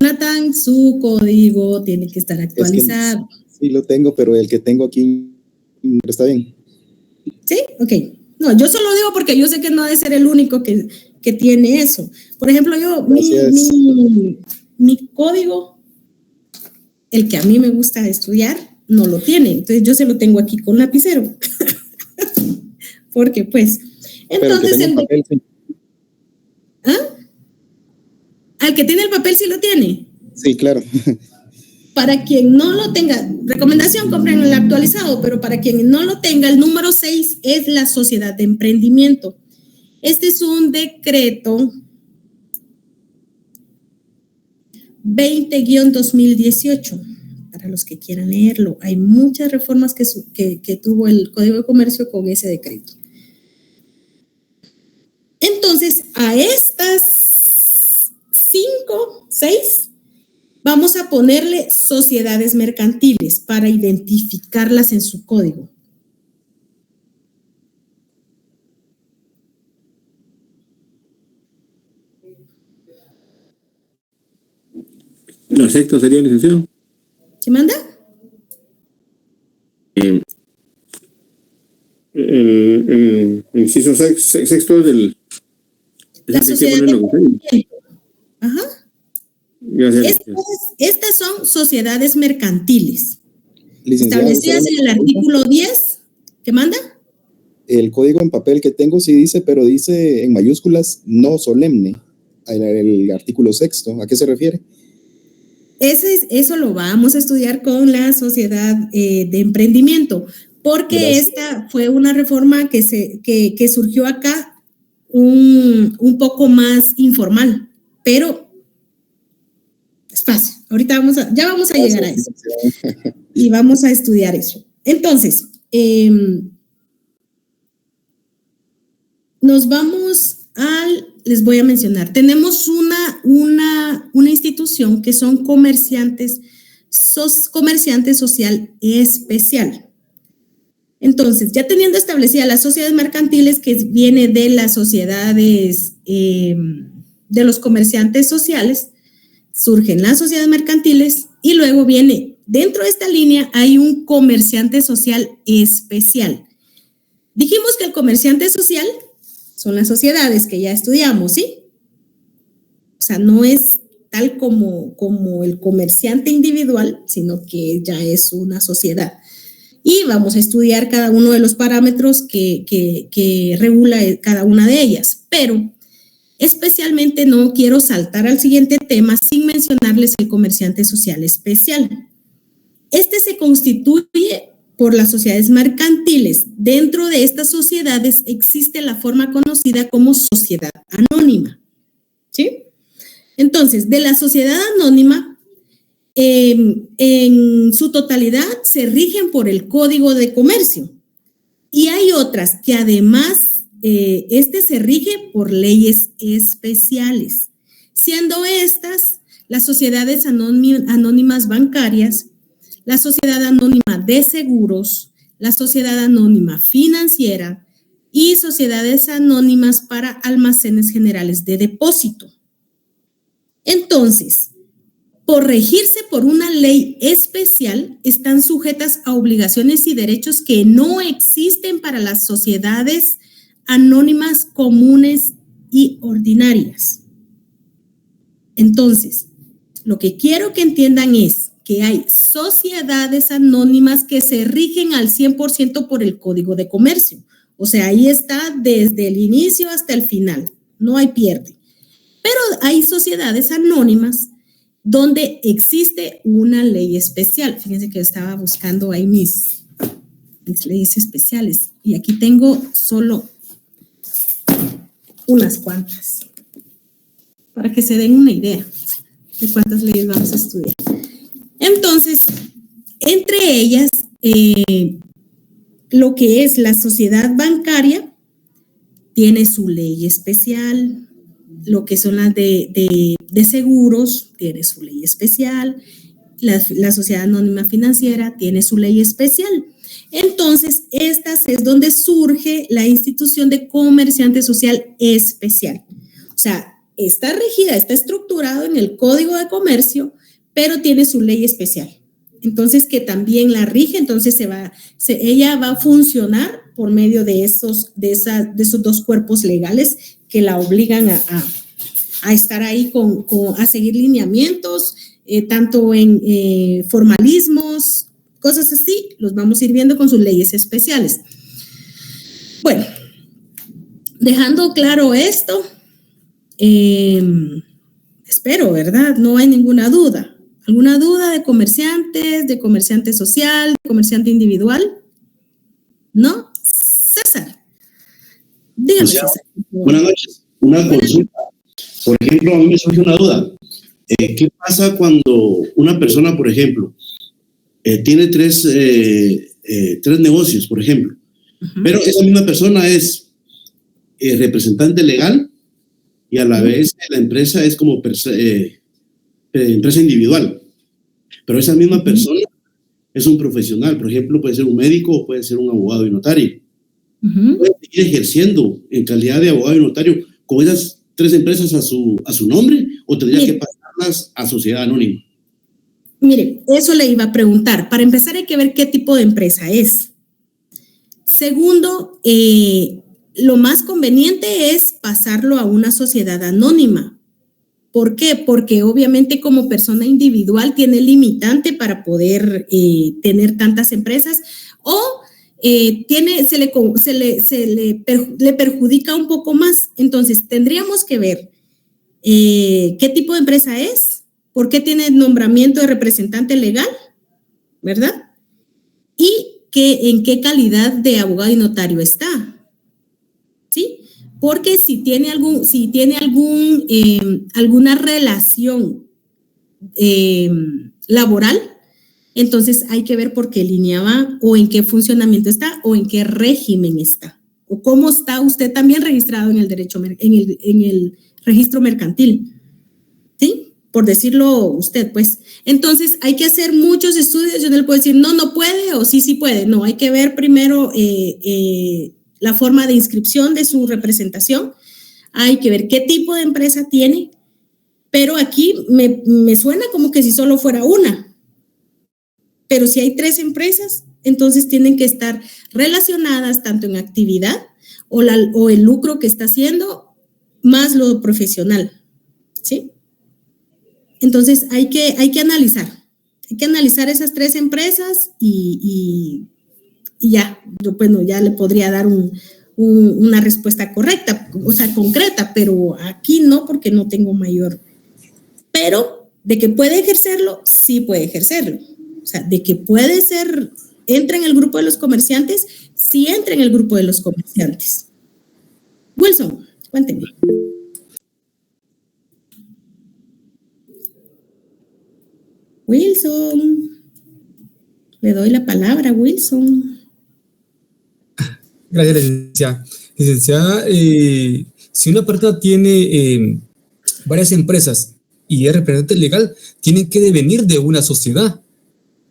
Jonathan, su código tiene que estar actualizado. Es que sí lo tengo, pero el que tengo aquí está bien. ¿Sí? Ok. No, yo solo digo porque yo sé que no ha de ser el único que tiene eso. Por ejemplo, yo, mi código, el que a mí me gusta estudiar, no lo tiene. Entonces yo se lo tengo aquí con lapicero. Porque pues, entonces ¿al que tiene el papel sí lo tiene? Sí, claro. Para quien no lo tenga, recomendación, compren el actualizado, pero para quien no lo tenga, el número 6 es la sociedad de emprendimiento. Este es un decreto 20-2018, para los que quieran leerlo. Hay muchas reformas que tuvo el Código de Comercio con ese decreto. Entonces, a estas 5, 6, vamos a ponerle sociedades mercantiles para identificarlas en su código. La sexta sería, licenciado. ¿Qué manda? El inciso sexto es del... La sociedad de emprendimiento. Ajá. Gracias. Estas son sociedades mercantiles. Licenciado, Establecidas en el artículo 10. ¿Qué manda? El código en papel que tengo sí dice, pero dice en mayúsculas no solemne. El artículo sexto, ¿a qué se refiere? Eso lo vamos a estudiar con la sociedad de emprendimiento, porque gracias. Esta fue una reforma que surgió acá un poco más informal, pero es fácil. Ahorita ya vamos a llegar a eso y vamos a estudiar eso. Entonces, nos vamos les voy a mencionar, tenemos una institución que son comerciantes social especial. Entonces, ya teniendo establecida las sociedades mercantiles, que viene de las sociedades de los comerciantes sociales, surgen las sociedades mercantiles y luego viene, dentro de esta línea hay un comerciante social especial. Dijimos que el comerciante social son las sociedades que ya estudiamos, ¿sí? O sea, no es tal como el comerciante individual, sino que ya es una sociedad. Y vamos a estudiar cada uno de los parámetros que regula cada una de ellas. Pero especialmente no quiero saltar al siguiente tema sin mencionarles el comerciante social especial. Este se constituye por las sociedades mercantiles. Dentro de estas sociedades existe la forma conocida como sociedad anónima, ¿sí? Entonces, de la sociedad anónima, en su totalidad se rigen por el Código de Comercio y hay otras que además se rige por leyes especiales, siendo estas las sociedades anónimas bancarias, la sociedad anónima de seguros, la sociedad anónima financiera y sociedades anónimas para almacenes generales de depósito. Entonces, por regirse por una ley especial, están sujetas a obligaciones y derechos que no existen para las sociedades anónimas comunes y ordinarias. Entonces, lo que quiero que entiendan es que hay sociedades anónimas que se rigen al 100% por el Código de Comercio. O sea, ahí está desde el inicio hasta el final, no hay pierde. Pero hay sociedades anónimas donde existe una ley especial. Fíjense que yo estaba buscando ahí mis leyes especiales y aquí tengo solo unas cuantas para que se den una idea de cuántas leyes vamos a estudiar. Entonces, entre ellas, lo que es la sociedad bancaria tiene su ley especial, lo que son las de seguros tiene su ley especial, la sociedad anónima financiera tiene su ley especial. Entonces, estas es donde surge la institución de comerciante social especial. O sea, está regida, está estructurado en el Código de Comercio, pero tiene su ley especial. Entonces, que también la rige, entonces ella va a funcionar por medio de esos dos cuerpos legales que la obligan a estar ahí a seguir lineamientos, tanto en formalismos, cosas así, los vamos a ir viendo con sus leyes especiales. Bueno, dejando claro esto, espero, ¿verdad? No hay ninguna duda. ¿Alguna duda de comerciante social, de comerciante individual? ¿No? César. Dígame, César. Buenas noches. Una consulta. Por ejemplo, a mí me surge una duda. ¿Qué pasa cuando una persona, por ejemplo, tiene tres negocios, por ejemplo, pero esa misma persona es representante legal y a la vez la empresa es como empresa individual, pero esa misma persona es un profesional, por ejemplo, puede ser un médico o puede ser un abogado y notario. Puede seguir ejerciendo en calidad de abogado y notario con esas tres empresas a su nombre o tendría que pasarlas a sociedad anónima. Mire, eso le iba a preguntar. Para empezar hay que ver qué tipo de empresa es. Segundo, lo más conveniente es pasarlo a una sociedad anónima. ¿Por qué? Porque obviamente como persona individual tiene limitante para poder tener tantas empresas o le perjudica un poco más. Entonces, tendríamos que ver qué tipo de empresa es, por qué tiene nombramiento de representante legal, ¿verdad? Y en qué calidad de abogado y notario está, ¿sí? Porque si tiene alguna relación laboral, entonces hay que ver por qué línea va o en qué funcionamiento está o en qué régimen está o cómo está usted también registrado en el derecho, en el registro mercantil, ¿sí? Por decirlo usted, pues. Entonces hay que hacer muchos estudios. Yo no le puedo decir no puede o sí puede. No, hay que ver primero la forma de inscripción de su representación, hay que ver qué tipo de empresa tiene, pero aquí me suena como que si solo fuera una, pero si hay tres empresas, entonces tienen que estar relacionadas tanto en actividad o el lucro que está haciendo, más lo profesional, ¿sí? Entonces hay que analizar esas tres empresas y ya, ya le podría dar una respuesta correcta, o sea, concreta, pero aquí no, porque no tengo mayor. Pero de que puede ejercerlo, sí puede ejercerlo. O sea, de que puede ser, entra en el grupo de los comerciantes, sí entra en el grupo de los comerciantes. Wilson, cuénteme. Wilson, le doy la palabra a Wilson. Gracias, licenciada. Licenciada, si una persona tiene varias empresas y es representante legal, tienen que devenir de una sociedad.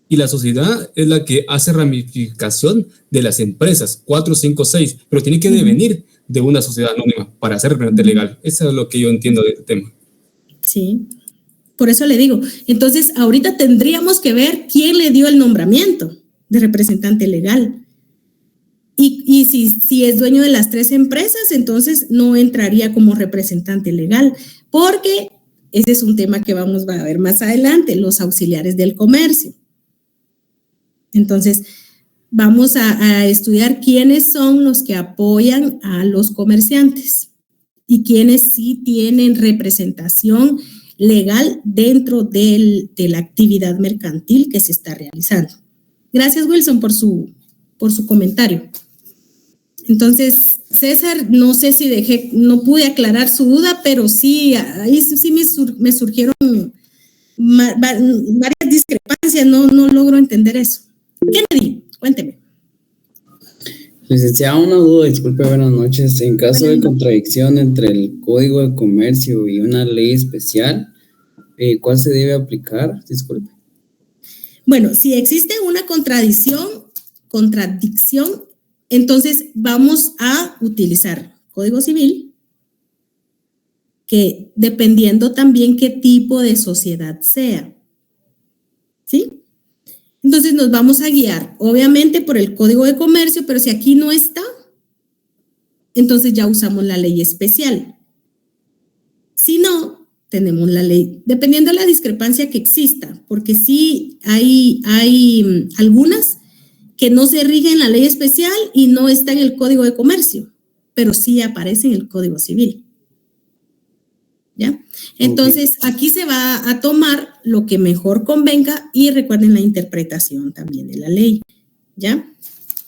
Y la sociedad es la que hace ramificación de las empresas, 4, 5, 6, pero tiene que devenir de una sociedad anónima para ser representante legal. Eso es lo que yo entiendo de este tema. Sí, por eso le digo. Entonces, ahorita tendríamos que ver quién le dio el nombramiento de representante legal. Y si es dueño de las tres empresas, entonces no entraría como representante legal, porque ese es un tema que vamos a ver más adelante, los auxiliares del comercio. Entonces, vamos a estudiar quiénes son los que apoyan a los comerciantes y quiénes sí tienen representación legal dentro de la actividad mercantil que se está realizando. Gracias, Wilson, por su comentario. Entonces, César, no sé si no pude aclarar su duda, pero sí, ahí sí me surgieron varias discrepancias, no logro entender eso. Kennedy, cuénteme. Licenciada, una duda, disculpe, buenas noches. En caso de contradicción entre el Código de Comercio y una ley especial, ¿cuál se debe aplicar? Disculpe. Bueno, si existe una contradicción, entonces vamos a utilizar Código Civil, que dependiendo también qué tipo de sociedad sea. ¿Sí? Entonces nos vamos a guiar, obviamente, por el Código de Comercio, pero si aquí no está, entonces ya usamos la ley especial. Si no, tenemos la ley, dependiendo de la discrepancia que exista, porque sí hay algunas que no se rigen en la ley especial y no está en el Código de Comercio, pero sí aparece en el Código Civil. ¿Ya? Entonces, aquí se va a tomar lo que mejor convenga y recuerden la interpretación también de la ley, ¿ya?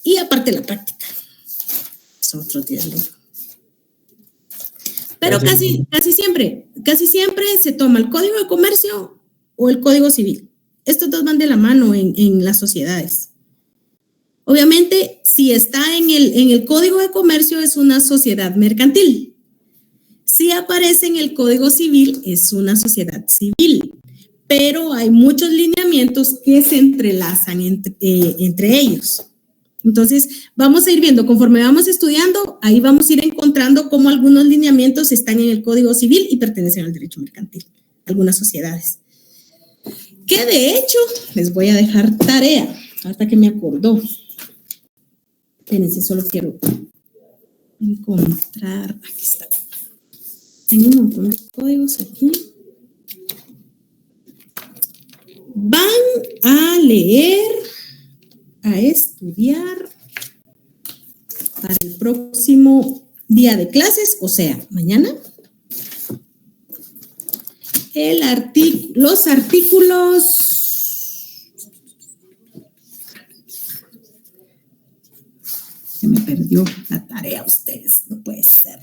Y aparte la práctica. Es otro diálogo. Pero casi siempre se toma el Código de Comercio o el Código Civil. Estos dos van de la mano en las sociedades. Obviamente, si está en el Código de Comercio es una sociedad mercantil. Si aparece en el Código Civil, es una sociedad civil, pero hay muchos lineamientos que se entrelazan entre ellos. Entonces, vamos a ir viendo, conforme vamos estudiando, ahí vamos a ir encontrando cómo algunos lineamientos están en el Código Civil y pertenecen al derecho mercantil, algunas sociedades. Que de hecho, les voy a dejar tarea, hasta que me acordó. Espérense, solo quiero encontrar, aquí está. Tengo un montón de códigos aquí. Van a leer, a estudiar para el próximo día de clases, o sea, mañana, los artículos. Se me perdió la tarea a ustedes, no puede ser.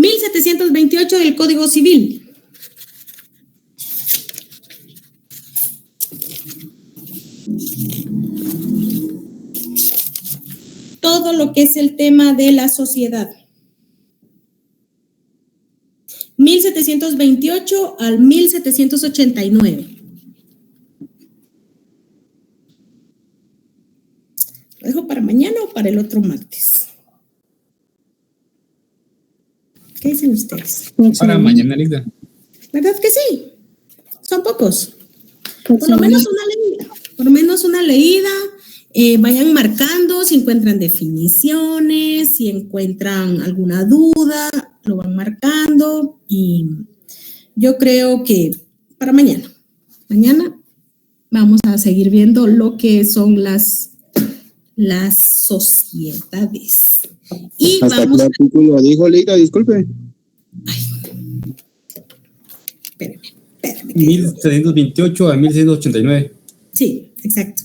...1728 del Código Civil. Todo lo que es el tema de la sociedad. 1728 al 1789. ¿Lo dejo para mañana o para el otro martes? ¿Qué dicen ustedes? Para mañana, Ligda. ¿Verdad que sí? Son pocos. Por lo menos una leída. Por lo menos una leída. Vayan marcando si encuentran definiciones, si encuentran alguna duda, lo van marcando. Y yo creo que para mañana. Mañana vamos a seguir viendo lo que son las sociedades. Y ¿hasta vamos qué artículo dijo, Ligda? Disculpe. Espérame. 1728 a 1789. Sí, exacto.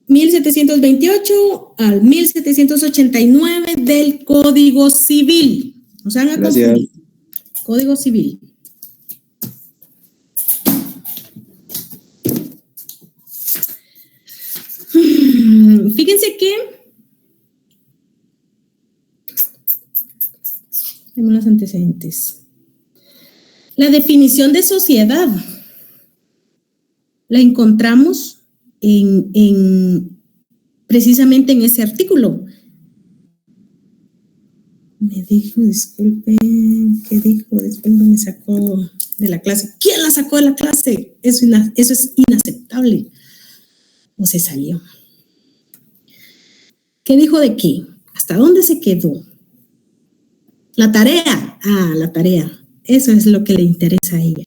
1728 al 1789 del Código Civil. O sea, Gracias. Código Civil. Fíjense que tenemos los antecedentes. La definición de sociedad la encontramos precisamente en ese artículo. Me dijo, disculpen, ¿qué dijo? Después me sacó de la clase. ¿Quién la sacó de la clase? Eso es inaceptable. O se salió. ¿Qué dijo de qué? ¿Hasta dónde se quedó? La tarea. La tarea. Eso es lo que le interesa a ella.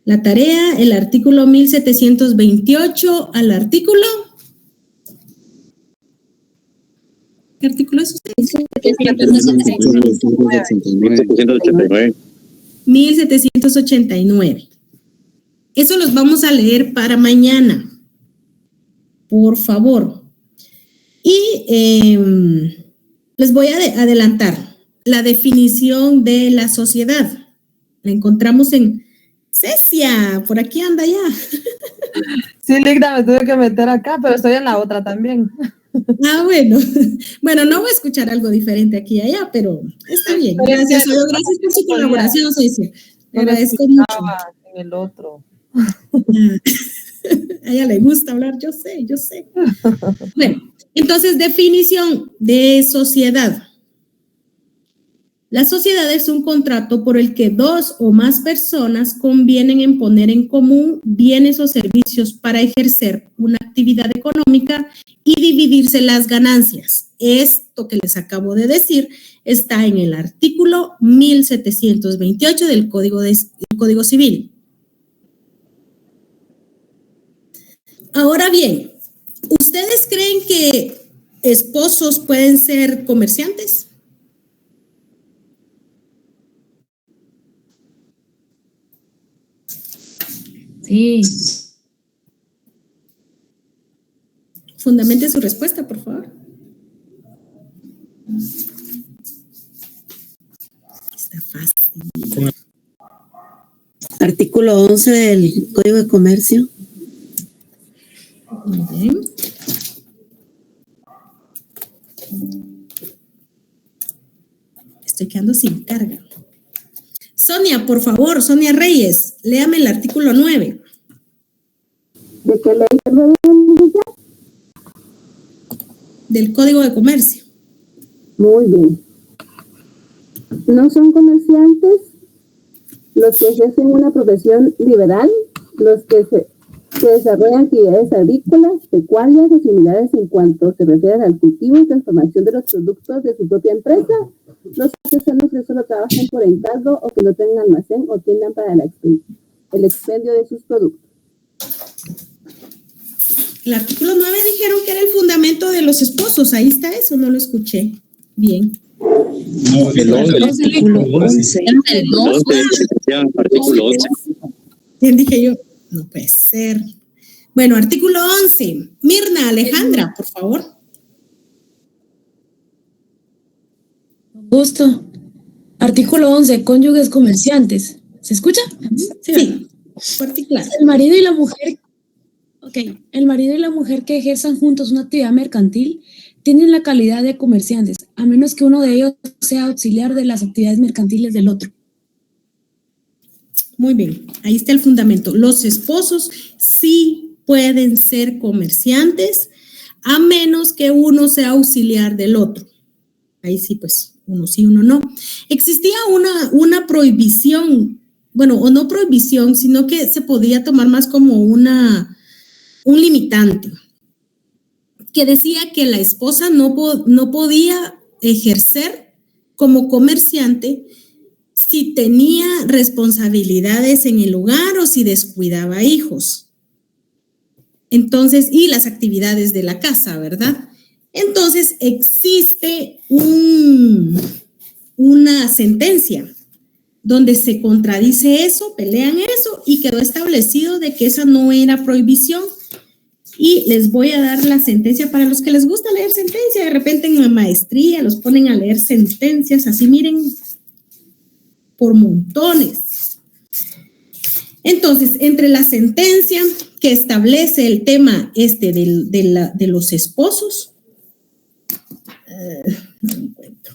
La tarea, el artículo 1728 al artículo. ¿Qué artículo es usted? 1789. 1789. Eso los vamos a leer para mañana. Por favor. Y les voy a adelantar la definición de la sociedad. La encontramos en Cecia, por aquí anda ya. Sí, Ligda, me tuve que meter acá, pero estoy en la otra también. Bueno. Bueno, no voy a escuchar algo diferente aquí y allá, pero está bien. Gracias, gracias por su colaboración, Cecilia. Le agradezco mucho. En el otro. A ella le gusta hablar, yo sé. Bueno, entonces, definición de sociedad. La sociedad es un contrato por el que dos o más personas convienen en poner en común bienes o servicios para ejercer una actividad económica y dividirse las ganancias. Esto que les acabo de decir está en el artículo 1728 del Código Civil. Ahora bien, ¿ustedes creen que esposos pueden ser comerciantes? Sí. Fundamente su respuesta, por favor. Está fácil. Artículo 11 del Código de Comercio. Muy bien. Estoy quedando sin carga. Sonia, por favor, Sonia Reyes, léame el artículo 9. ¿De qué ley? Del Código de Comercio. Muy bien. No son comerciantes los que ejercen una profesión liberal, los que desarrollan actividades agrícolas, pecuarias o similares en cuanto se refiere al cultivo y transformación de los productos de su propia empresa, los artesanos que solo trabajan por encargo o que no tengan almacén o tiendan para el expendio de sus productos. El artículo 9 dijeron que era el fundamento de los esposos. Ahí está eso, no lo escuché. Bien. No, el 11. Artículo 11. Artículo 11. Bien, dije yo. No puede ser. Bueno, artículo 11. Mirna Alejandra, por favor. Gusto. Artículo 11. Cónyuges comerciantes. ¿Se escucha? Sí. Particular. El marido y la mujer. Ok. El marido y la mujer que ejerzan juntos una actividad mercantil tienen la calidad de comerciantes, a menos que uno de ellos sea auxiliar de las actividades mercantiles del otro. Muy bien, ahí está el fundamento. Los esposos sí pueden ser comerciantes, a menos que uno sea auxiliar del otro. Ahí sí, pues, uno sí, uno no. Existía una prohibición, bueno, o no prohibición, sino que se podía tomar más como un limitante, que decía que la esposa no podía ejercer como comerciante si tenía responsabilidades en el hogar o si descuidaba hijos. Entonces, y las actividades de la casa, ¿verdad? Entonces, existe una sentencia donde se contradice eso, pelean eso y quedó establecido de que esa no era prohibición. Y les voy a dar la sentencia para los que les gusta leer sentencia. De repente en la maestría los ponen a leer sentencias, así miren, por montones. Entonces, entre la sentencia que establece el tema de los esposos, no encuentro.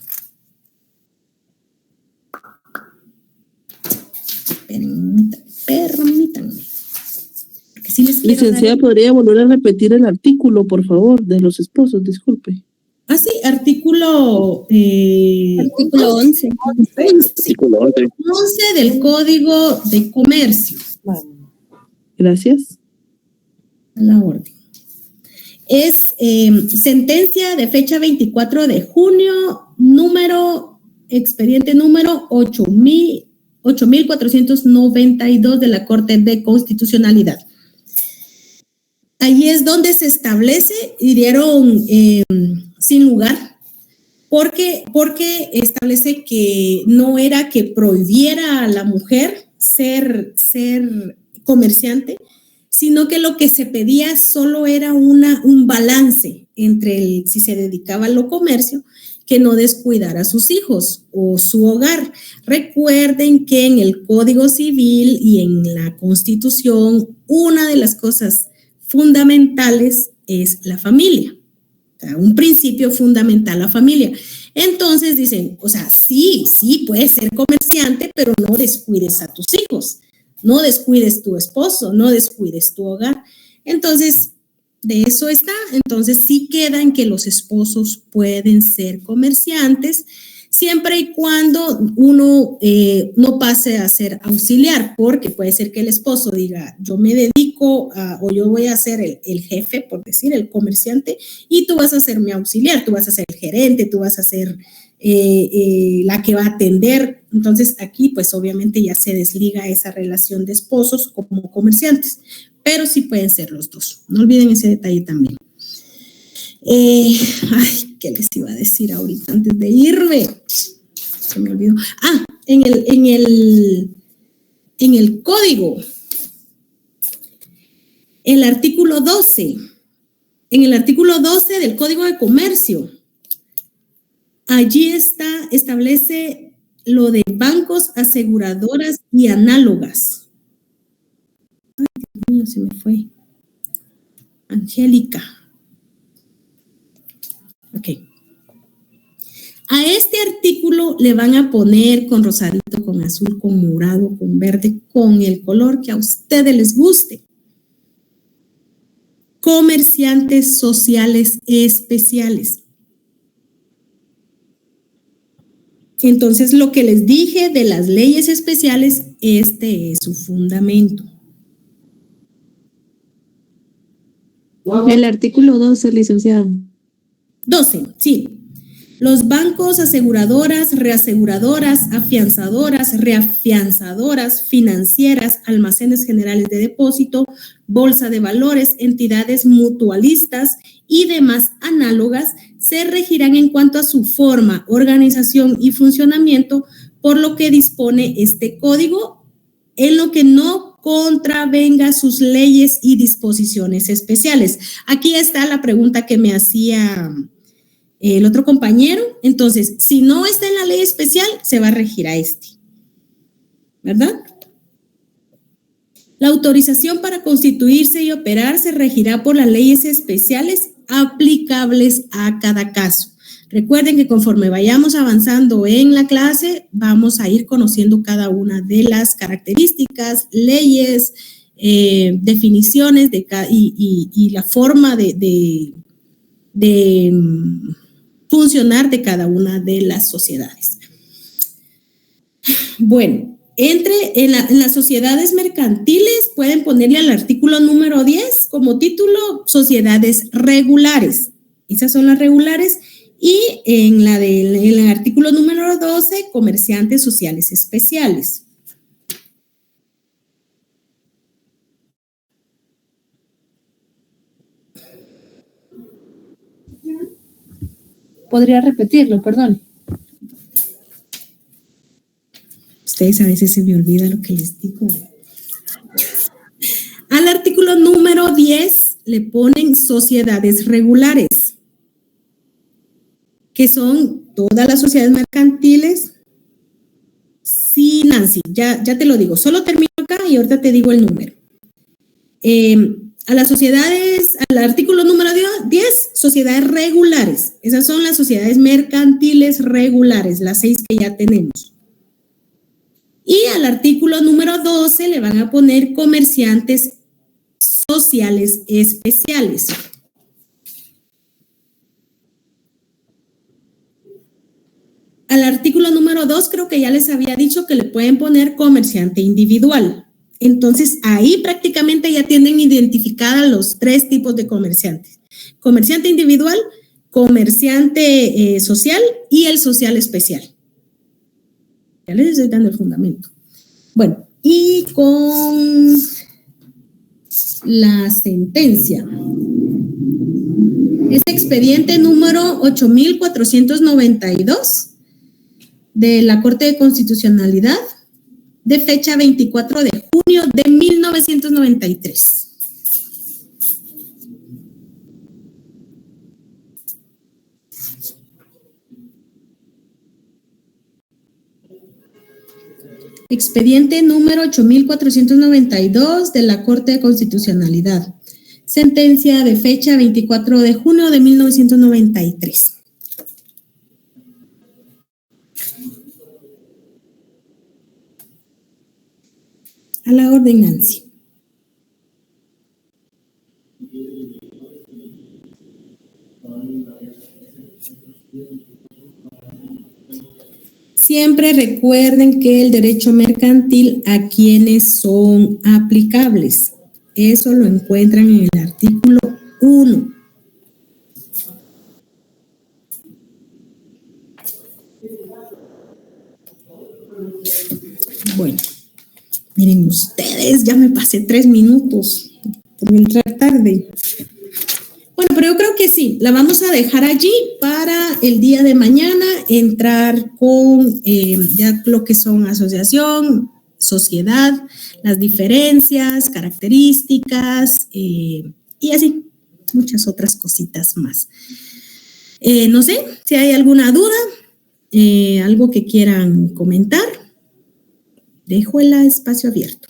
Permítanme. Sí, licenciada, ¿podría volver a repetir el artículo, por favor, de los esposos? Disculpe. Ah, sí, artículo 11. Artículo 11. 11 del Código de Comercio. Gracias. A la orden. Es sentencia de fecha 24 de junio, expediente número 8492 de la Corte de Constitucionalidad. Ahí es donde se establece, y dieron sin lugar, porque establece que no era que prohibiera a la mujer ser comerciante, sino que lo que se pedía solo era un balance entre si se dedicaba a lo comercio, que no descuidara a sus hijos o su hogar. Recuerden que en el Código Civil y en la Constitución, una de las cosas fundamentales es la familia. O sea, un principio fundamental, la familia. Entonces dicen, o sea, sí, puedes ser comerciante, pero no descuides a tus hijos, no descuides tu esposo, no descuides tu hogar. Entonces, de eso está. Entonces, sí queda en que los esposos pueden ser comerciantes, siempre y cuando uno no pase a ser auxiliar, porque puede ser que el esposo diga, yo me dedico o yo voy a ser el jefe, por decir, el comerciante, y tú vas a ser mi auxiliar, tú vas a ser el gerente, tú vas a ser la que va a atender. Entonces, aquí, pues, obviamente ya se desliga esa relación de esposos como comerciantes, pero sí pueden ser los dos. No olviden ese detalle también. ¿Qué les iba a decir ahorita antes de irme? Se me olvidó. En el código, el artículo 12, en el artículo 12 del Código de Comercio, allí establece lo de bancos, aseguradoras y análogas. Ay, Dios mío, se me fue. Angélica. Ok. A este artículo le van a poner con rosadito, con azul, con morado, con verde, con el color que a ustedes les guste. Comerciantes sociales especiales. Entonces, lo que les dije de las leyes especiales, este es su fundamento. El artículo 12, licenciado. 12, sí. Los bancos, aseguradoras, reaseguradoras, afianzadoras, reafianzadoras, financieras, almacenes generales de depósito, bolsa de valores, entidades mutualistas y demás análogas se regirán en cuanto a su forma, organización y funcionamiento por lo que dispone este código, en lo que no contravenga sus leyes y disposiciones especiales. Aquí está la pregunta que me hacía el otro compañero. Entonces, si no está en la ley especial, se va a regir a este, ¿verdad? La autorización para constituirse y operar se regirá por las leyes especiales aplicables a cada caso. Recuerden que conforme vayamos avanzando en la clase, vamos a ir conociendo cada una de las características, leyes, definiciones y la forma de funcionar de cada una de las sociedades. Bueno, en las sociedades mercantiles pueden ponerle al artículo número 10 como título sociedades regulares. Esas son las regulares. Y en el artículo número 12, comerciantes sociales especiales. ¿Podría repetirlo? Perdón. Ustedes a veces se me olvida lo que les digo. Al artículo número 10 le ponen sociedades regulares, que son todas las sociedades mercantiles. Sí, Nancy, ya te lo digo. Solo termino acá y ahorita te digo el número. A las sociedades, al artículo número 10, sociedades regulares. Esas son las sociedades mercantiles regulares, las 6 que ya tenemos. Y al artículo número 12 le van a poner comerciantes sociales especiales. Al artículo número 2 creo que ya les había dicho que le pueden poner comerciante individual. Entonces, ahí prácticamente ya tienen identificadas los 3 tipos de comerciantes. Comerciante individual, comerciante social y el social especial. Ya les estoy dando el fundamento. Bueno, y con la sentencia. Es expediente número 8492 de la Corte de Constitucionalidad, de fecha 24 de junio de 1993. Expediente número 8492 de la Corte de Constitucionalidad. Sentencia de fecha 24 de junio de 1993. A la orden, Nancy. Siempre recuerden que el derecho mercantil a quienes son aplicables. Eso lo encuentran en el artículo 1. Bueno, miren ustedes, ya me pasé 3 minutos por entrar tarde. Bueno, pero yo creo que sí, la vamos a dejar allí para el día de mañana entrar con ya lo que son asociación, sociedad, las diferencias, características y así, muchas otras cositas más. No sé si hay alguna duda, algo que quieran comentar. Dejo el espacio abierto.